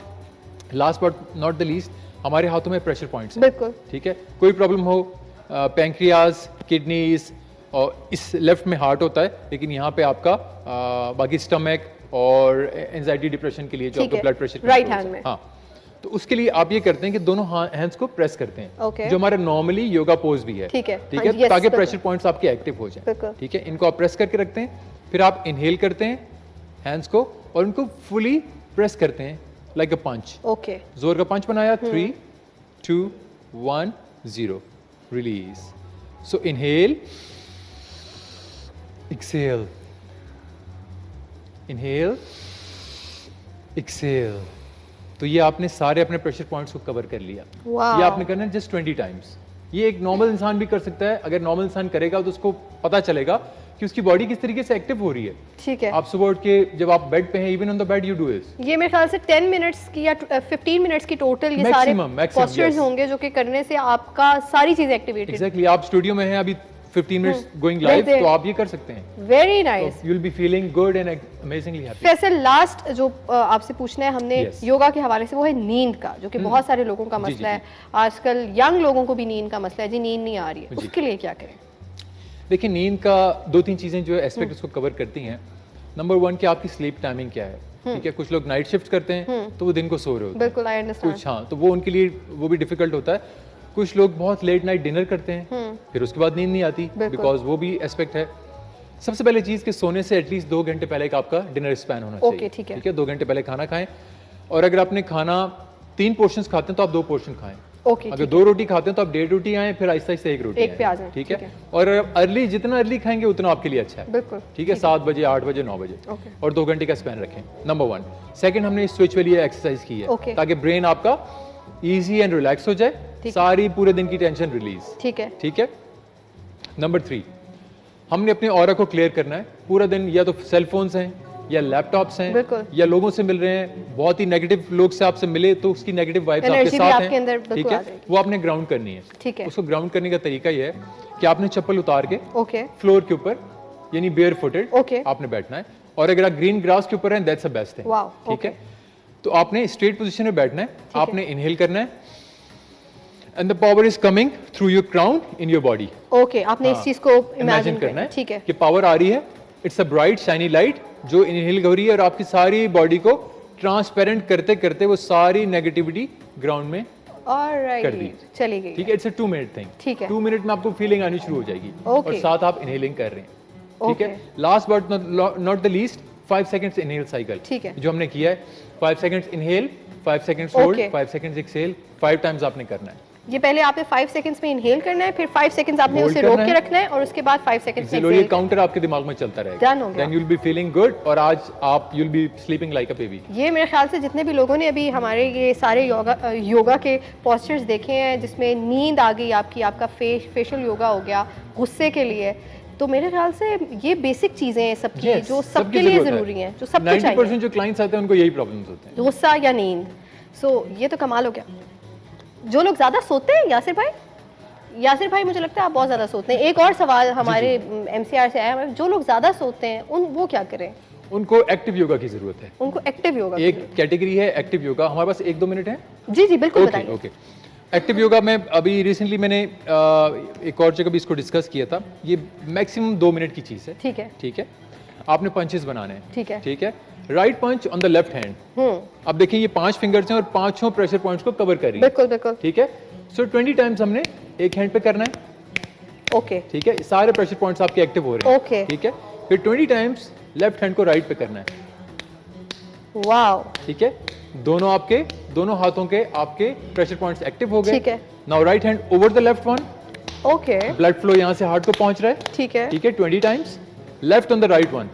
last but not the least, हमारे हाथों में प्रेशर पॉइंट्स हैं, बिल्कुल ठीक है। कोई प्रॉब्लम हो, पैंक्रियाज, किडनीज, और इस लेफ्ट में हार्ट होता है, लेकिन यहाँ पे आपका बाकी स्टमक और एंजाइटी डिप्रेशन के लिए जो ठीक आपका है, ब्लड प्रेशर right hand में। हाँ, तो उसके लिए आप ये करते हैं कि दोनों हैंड्स को प्रेस करते हैं, Okay. जो हमारा नॉर्मली योगा पोज भी है, ठीक है। ठीक हाँ, है, yes, ताकि बिल्कुल। प्रेशर पॉइंट्स आपके एक्टिव हो जाए, बिल्कुल। ठीक है। इनको आप प्रेस करके रखते हैं, फिर आप इनहेल करते हैं हैंड्स को और उनको फुली प्रेस करते हैं लाइक अ पंच। ओके जोर का पंच बनाया। 3 2 1 0 रिलीज। सो इनहेल, एक्सहेल, इनहेल, एक्सहेल। तो ये आपने सारे अपने प्रेशर पॉइंट्स को कवर कर लिया। Wow. ये आपने करना है जस्ट 20 टाइम्स। ये एक नॉर्मल इंसान भी कर सकता है। अगर नॉर्मल इंसान करेगा तो उसको पता चलेगा कि उसकी बॉडी किस तरीके से एक्टिव हो रही है। ठीक है। आप सुबह उठ के जब आप बेड पे हैं, even on the bed you do this. ये मेरे ख्याल से 10 मिनट्स की या 15 मिनट्स की टोटल ये सारे Maximum, पोस्चर्स yes. होंगे जो कि करने से आपका सारी चीजें एक्टिवेटेड। एग्जैक्टली। आप स्टूडियो में हैं अभी 15 minutes going Like live, that. तो आप ये कर सकते हैं। Very nice. You will be feeling good and amazingly happy. Faisal, last जो आपसे पूछना है हमने Yes. योगा के हवाले से, वो है नींद का, जो कि बहुत सारे लोगों का जी, मसला जी, है। आजकल यंग लोगों को भी नींद का मसला है, जी नींद नहीं आ रही है, जी। उसके लिए क्या करें? देखिए, नींद का 2-3 चीजें जो एस्पेक्ट उसको कवर करती हैं। नंबर 1 कि आपकी स्लीप टाइमिंग क्या है, ठीक है। कुछ लोग नाइट शिफ्ट करते हैं तो वो दिन को सो रहे होते हैं, बिल्कुल, आई अंडरस्टैंड। कुछ हाँ, तो वो उनके लिए वो भी डिफिकल्ट होता है। कुछ लोग बहुत लेट नाइट डिनर करते हैं, फिर उसके बाद नींद नहीं आती, बिकॉज वो भी एस्पेक्ट है। सबसे पहले चीज कि सोने से एटलीस्ट 2 घंटे पहले का आपका डिनर स्पैन होना चाहिए। Okay, ठीक है। ठीक है, 2 घंटे पहले खाना खाएं। और अगर आपने खाना 3 पोर्शंस खाते हैं तो आप 2 पोर्शन खाएं। ओके, अगर 2 रोटी खाते हैं तो आप 1.5 रोटी आए, फिर आहिस्ता आहिस्ता 1 रोटी एक पे आ जाएं, ठीक ठीक है। और अर्ली, जितना अर्ली खाएंगे उतना आपके लिए अच्छा है, बिल्कुल। ठीक है। 7 बजे, 8 बजे, 9 बजे, Okay. और 2 घंटे का स्पैन रखें। नंबर 1। सेकंड, हमने स्विच वाली एक्सरसाइज की है, Okay. ताकि ब्रेन आपका इजी एंड रिलैक्स हो जाए, सारी पूरे दिन की टेंशन रिलीज, ठीक है। ठीक है। नंबर 3, हमने अपने ऑरा को क्लियर करना है पूरा दिन। या तो सेल फोन्स हैं या लैपटॉप्स हैं बिल्कुल। या लोगों से मिल रहे हैं, बहुत ही नेगेटिव लोग से आपसे मिले तो उसकी नेगेटिव वाइब्स आपके Energy भी साथ आपके अंदर हैं, बिल्कुल ठीक आ है। जाएगी। वो आपने ग्राउंड करनी है, ठीक है। उसको ग्राउंड करने का तरीका ये है कि आपने चप्पल उतार के ओके फ्लोर के ऊपर, यानी बेयर फुटेड Okay. आपने बैठना है। और अगर आप ग्रीन ग्रास के ऊपर हैं, that's the best thing, Wow, ठीक है। okay. तो आपने स्ट्रेट पोजीशन में बैठना है, आपने इनहेल करना है and the power is coming through your crown in your body. Okay, आपने इस चीज को इमेजिन करना है, ठीक है, कि पावर आ रही है, it's a bright shiny light जो इनहेल हो रही है और आपकी सारी बॉडी को ट्रांसपेरेंट करते करते वो सारी नेगेटिविटी ग्राउंड में कर दी। ऑलराइट, चली गई। ठीक है, इट्स अ 2 मिनट थिंग। ठीक है। 2 मिनट में आपको फीलिंग आनी शुरू हो जाएगी Okay. और साथ आप इनहेलिंग कर रहे हैं। ठीक Okay. है, last but not the least 5 seconds inhale cycle, ठीक है। जो हमने किया है 5 seconds inhale, 5 seconds hold, Okay. 5 seconds exhale, 5 times आपने करना है। ये पहले आपने 5 सेकंड्स में इनहेल करना है, फिर 5 सेकंड्स आपने Hold उसे करना रोक के है। रखना है और उसके बाद 5 सेकंड्स में और ये exhale काउंटर आपके दिमाग में चलता रहेगा। Done हो गया। Then you'll be feeling good और आज आप you'll be sleeping like a baby। ये मेरे ख्याल से जितने भी लोगों ने अभी हमारे ये सारे योगा के पोस्चर्स देखे हैं जिसमें नींद आ गई आपकी, आपका फेशियल योगा हो गया गुस्से के लिए, तो मेरे ख्याल से ये बेसिक चीजें हैं सबकी, Yes, जो सबके सबकी लिए जरूरत है। जरूरी हैं, जो सबको 90% चाहिए, जो क्लाइंट्स आते हैं उनको यही प्रॉब्लम्स होते हैं। गुस्सा या नींद। सो ये तो कमाल हो गया। जो लोग ज्यादा सोते हैं, यासिर भाई मुझे लगता है आप बहुत ज्यादा सोते हैं। एक और सवाल हमारे MCR से आया है, जो लोग ज्यादा सोते हैं वो क्या करें? उनको एक्टिव योगा की जरूरत है। उनको एक्टिव योगा एक कैटेगरी है एक्टिव योगा। हमारे पास 1-2 मिनट है। जी जी बिल्कुल ओके बताइए। ओके। एक्टिव योगा में अभी रिसेंटली मैंने एक और जगह भी इसको डिस्कस किया था। ये मैक्सिमम 2 मिनट की चीज़ है। ठीक है, ठीक है, आपने पंचेस बनाने हैं। ठीक है। ठीक है, right punch on the left hand. अब देखिए ये 5 फिंगर्स हैं और 5 प्रेशर पॉइंट्स को कवर कर रही है। बिल्कुल बिल्कुल। ठीक है, सो 20 टाइम्स हमने एक हैंड पे करना है। ओके ठीक है, सारे प्रेशर पॉइंट्स आपके एक्टिव हो रहे हैं। ओके। ठीक है, फिर 20 टाइम्स लेफ्ट हैंड को राइट पे करना है। वाओ, ठीक है, दोनों हाथों के आपके प्रेशर पॉइंट्स एक्टिव हो गए। ठीक है। Now right hand over the left one. Okay, blood flow यहाँ से हार्ट को पहुंच रहा है। ठीक है, ठीक है, 20 times left on the right one.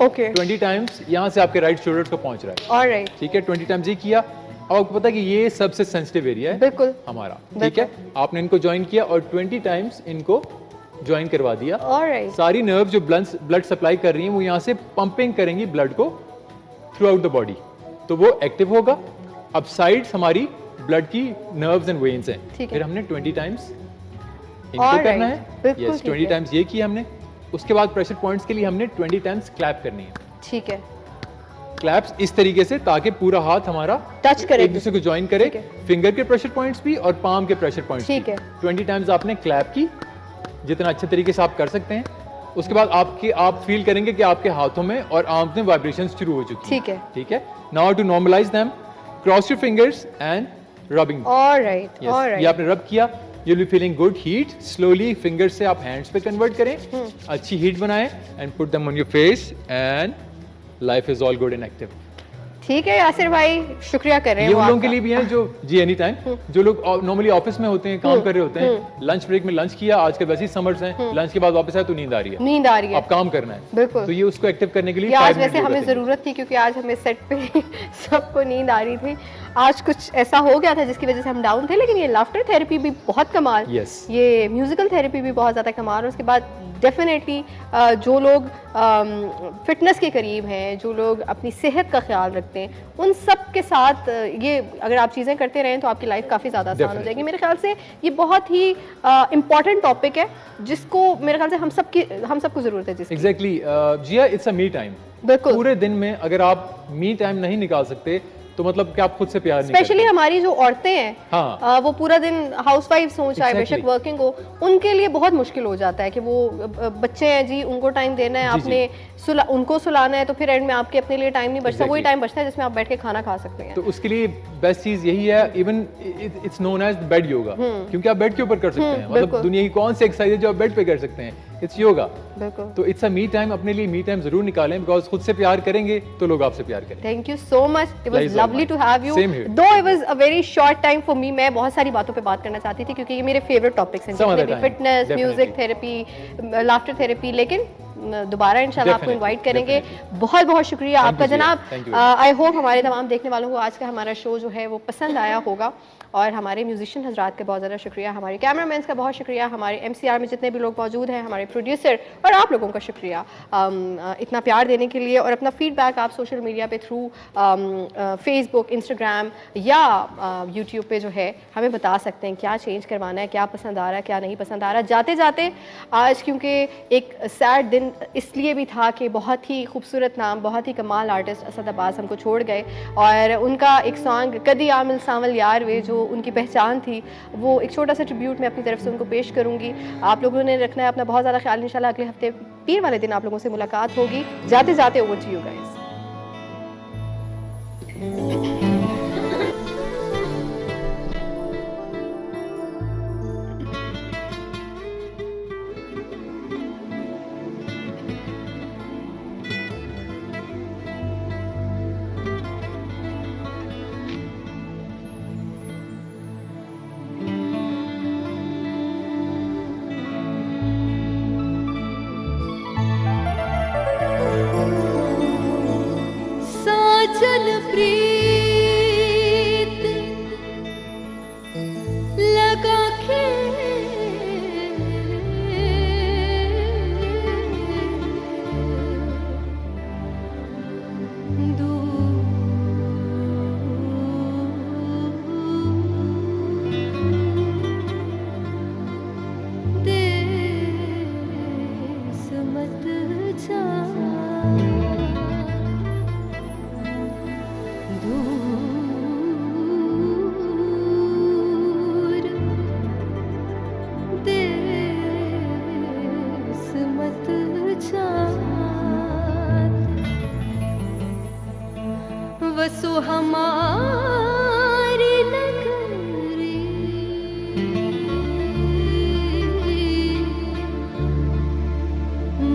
Okay, 20 times यहाँ से आपके राइट शोल्डर को पहुंच रहा है। ऑलराइट, ठीक है, 20 टाइम्स ये किया। अब आपको पता है कि ये सबसे सेंसिटिव एरिया है बिल्कुल हमारा। ठीक है, आपने इनको ज्वाइन किया और 20 टाइम्स इनको ज्वाइन करवा दिया। ऑलराइट, सारी नर्व जो ब्लड सप्लाई कर रही हैं वो यहाँ से पंपिंग करेंगी ब्लड को थ्रू आउट द बॉडी, तो वो एक्टिव होगा। अब साइड्स हमारी ब्लड की नर्व्स एंड वेन्स हैं। ठीक है। फिर हमने 20 टाइम्स इनको Alright, करना है। बिल्कुल यस, ठीक 20 है। टाइम्स ये किया हमने। उसके बाद प्रेशर पॉइंट्स के लिए हमने 20 टाइम्स क्लैप करनी है। ठीक है, क्लैप्स इस तरीके से ताकि पूरा हाथ हमारा टच करे एक दूसरे को ज्वाइन करे। ठीक है। फिंगर के प्रेशर पॉइंट्स भी और पाम के प्रेशर पॉइंट्स भी। ठीक है। 20 टाइम्स आपने क्लैप की, जितना अच्छे तरीके से आप कर सकते हैं। उसके बाद आप फील करेंगे कि आपके हाथों में और आर्म्स में वाइब्रेशंस शुरू हो चुकी हैं। ठीक है। ठीक है, now to normalise them cross your fingers and rubbing. Alright, ये ऑलराइट, आपने रब किया, you will be feeling good heat. Slowly finger से आप हैंड्स पे कन्वर्ट करें, अच्छी हीट बनाएं and put them on your face and life is all good and active. ठीक है यासिर भाई, शुक्रिया कर रहे हैं ये वो उन लोगों के आपका। लिए भी हैं जो जी एनी टाइम, जो लोग नॉर्मली ऑफिस में होते हैं, काम कर रहे होते हैं, लंच ब्रेक में लंच किया, आजकल वैसे ही समर्स हैं, लंच के बाद वापस आए तो नींद आ रही है, नींद आ रही है, अब काम करना है। बिल्कुल। तो ये उसको एक्टिव करने के लिए ये आज 5 मिनट वैसे हमें ज़रूरत है। ज़रूरत थी क्योंकि आज हमें सेट पे सबको नींद आ रही थी। आज कुछ ऐसा हो गया था जिसकी वजह से हम डाउन थे, लेकिन ये लाफ्टर थेरेपी भी बहुत कमाल, Yes. ये म्यूजिकल थेरेपी भी बहुत ज़्यादा कमाल। और उसके बाद डेफिनेटली जो लोग फिटनेस के करीब हैं, जो लोग अपनी सेहत का ख्याल रखते हैं, उन सब के साथ ये अगर आप चीज़ें करते रहें तो आपकी लाइफ काफ़ी ज़्यादा आसान हो Definitely. जाएगी। मेरे ख्याल से ये बहुत ही इम्पॉर्टेंट टॉपिक है जिसको मेरे ख्याल से हम सबको ज़रूरत है जिसकी। Exactly Zia, it's a me time. बिल्कुल। पूरे दिन में अगर आप मी टाइम नहीं निकाल सकते तो मतलब कि आप खुद से प्यार नहीं स्पेशली करते। हमारी जो औरतें हैं, हाँ। वो पूरा दिन हाउसवाइफ्स हो चाहे Exactly. बेशक वर्किंग हो, उनके लिए बहुत मुश्किल हो जाता है कि वो बच्चे हैं जी, उनको टाइम देना है, जी, आपने उनको सुलाना है, तो फिर एंड में आपके अपने लिए टाइम नहीं बचता। Exactly. वही टाइम बचता है जिसमें आप बैठ के खाना खा सकते हैं। तो उसके लिए बेस्ट चीज यही है, even it's known as bed yoga, क्योंकि आप बेड के ऊपर कर सकते हैं। मतलब बिल्कुल। दुनिया की कौन सी एक्सरसाइज है जो आप बेड पे कर सकते हैं, इट्स योगा। बिल्कुल। तो इट्स अ मी टाइम, अपने लिए मी टाइम जरूर निकालें, बिकॉज खुद से प्यार करेंगे तो लोग आपसे प्यार करेंगे। Thank you so much, it was Pleasure, lovely to have you. Same here. Though it was a very short time for me. मैं बहुत सारी बातों पे बात करना चाहती थी क्योंकि ये मेरे फेवरेट टॉपिक्स हैं, Some other time, fitness, definitely. Music therapy, laughter therapy, लेकिन दोबारा इंशाल्लाह आपको Definitely, इनवाइट करेंगे। definitely. बहुत बहुत शुक्रिया Thank आपका you, Jia. जनाब। Thank you. आई होप हमारे तमाम देखने वालों को आज का हमारा शो जो है वो पसंद आया होगा, और हमारे म्यूजिशियन हजरात का बहुत ज़्यादा शुक्रिया, हमारे कैमरामैन का बहुत शुक्रिया, हमारे MCR में जितने भी लोग मौजूद हैं, हमारे प्रोड्यूसर और आप लोगों का शुक्रिया इतना प्यार देने के लिए। और अपना फीडबैक आप सोशल मीडिया पे थ्रू फेसबुक, इंस्टाग्राम या यूट्यूब पे जो है हमें बता सकते हैं क्या चेंज करवाना है, क्या पसंद आ रहा है, क्या नहीं पसंद आ रहा है। जाते जाते आज क्योंकि एक सैड दिन इसलिए भी था कि बहुत ही खूबसूरत नाम, बहुत ही कमाल आर्टिस्ट असद अब्बास हमको छोड़ गए, और उनका एक सॉन्ग कदी आमिल सावल यार वे जो उनकी पहचान थी, वो एक छोटा सा ट्रिब्यूट मैं अपनी तरफ से उनको पेश करूँगी। आप लोगों ने रखना है अपना बहुत ज़्यादा ख्याल। इंशाल्लाह अगले हफ्ते पीर वाले दिन आप लोगों से मुलाकात होगी। जाते जाते ओवर टू यू गाइस। साजन प्रीत लगा के देश मत जा दूर देश मत जा वसु हमारी नगरी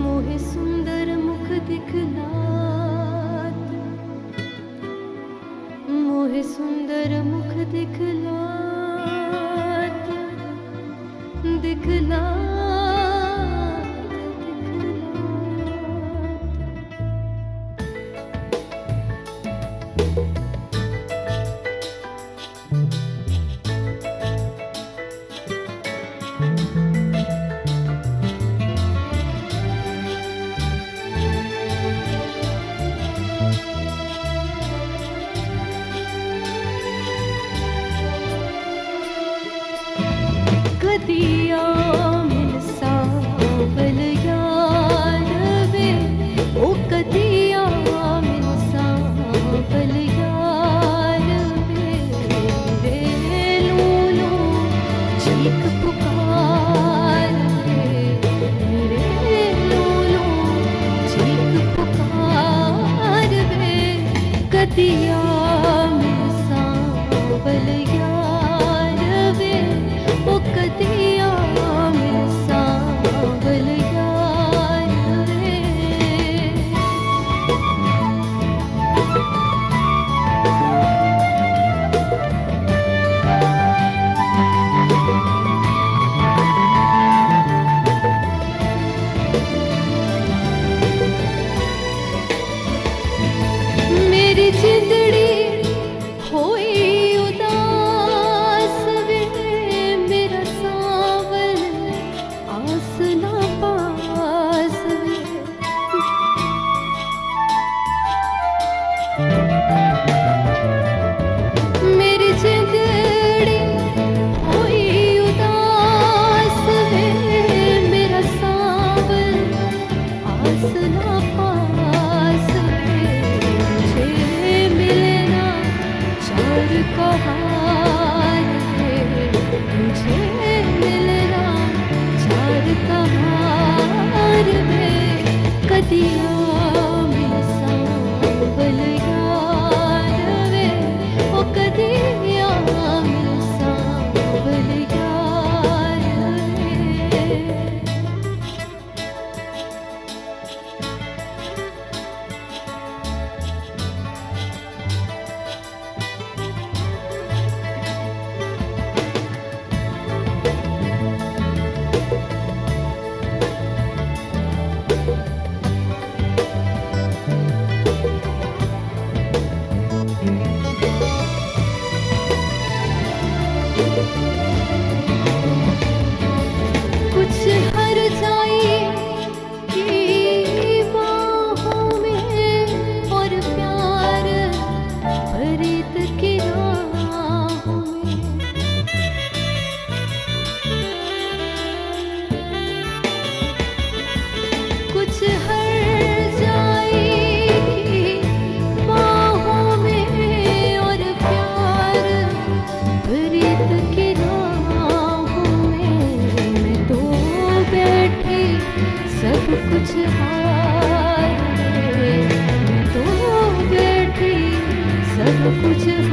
मोहे सुंदर मुख दिखलात, मोहे सुंदर मुख दिखलात, दिखलात, कदिया मिल सावल यार वे, ओ कदिया मिल सावल यार वे, लूलू चीख पुकार वे, लूलू चीख पुकार वे, कदिया मिल सावल यार वे, ओ कदिया मिल सावल यार वे। मेरी जिंदड़ी होई उदास वे, मेरा सावल आस ना पास वे, मेरी जिंदड़ी होई उदास वे, मेरा सावल आस ना पास वे, मुझे मिलना चार का हार है, मुझे मिलना चार का हार है, कदिया मिल सावल यार वे, ओ कदिया मिल सावल यार वे। जुल्फ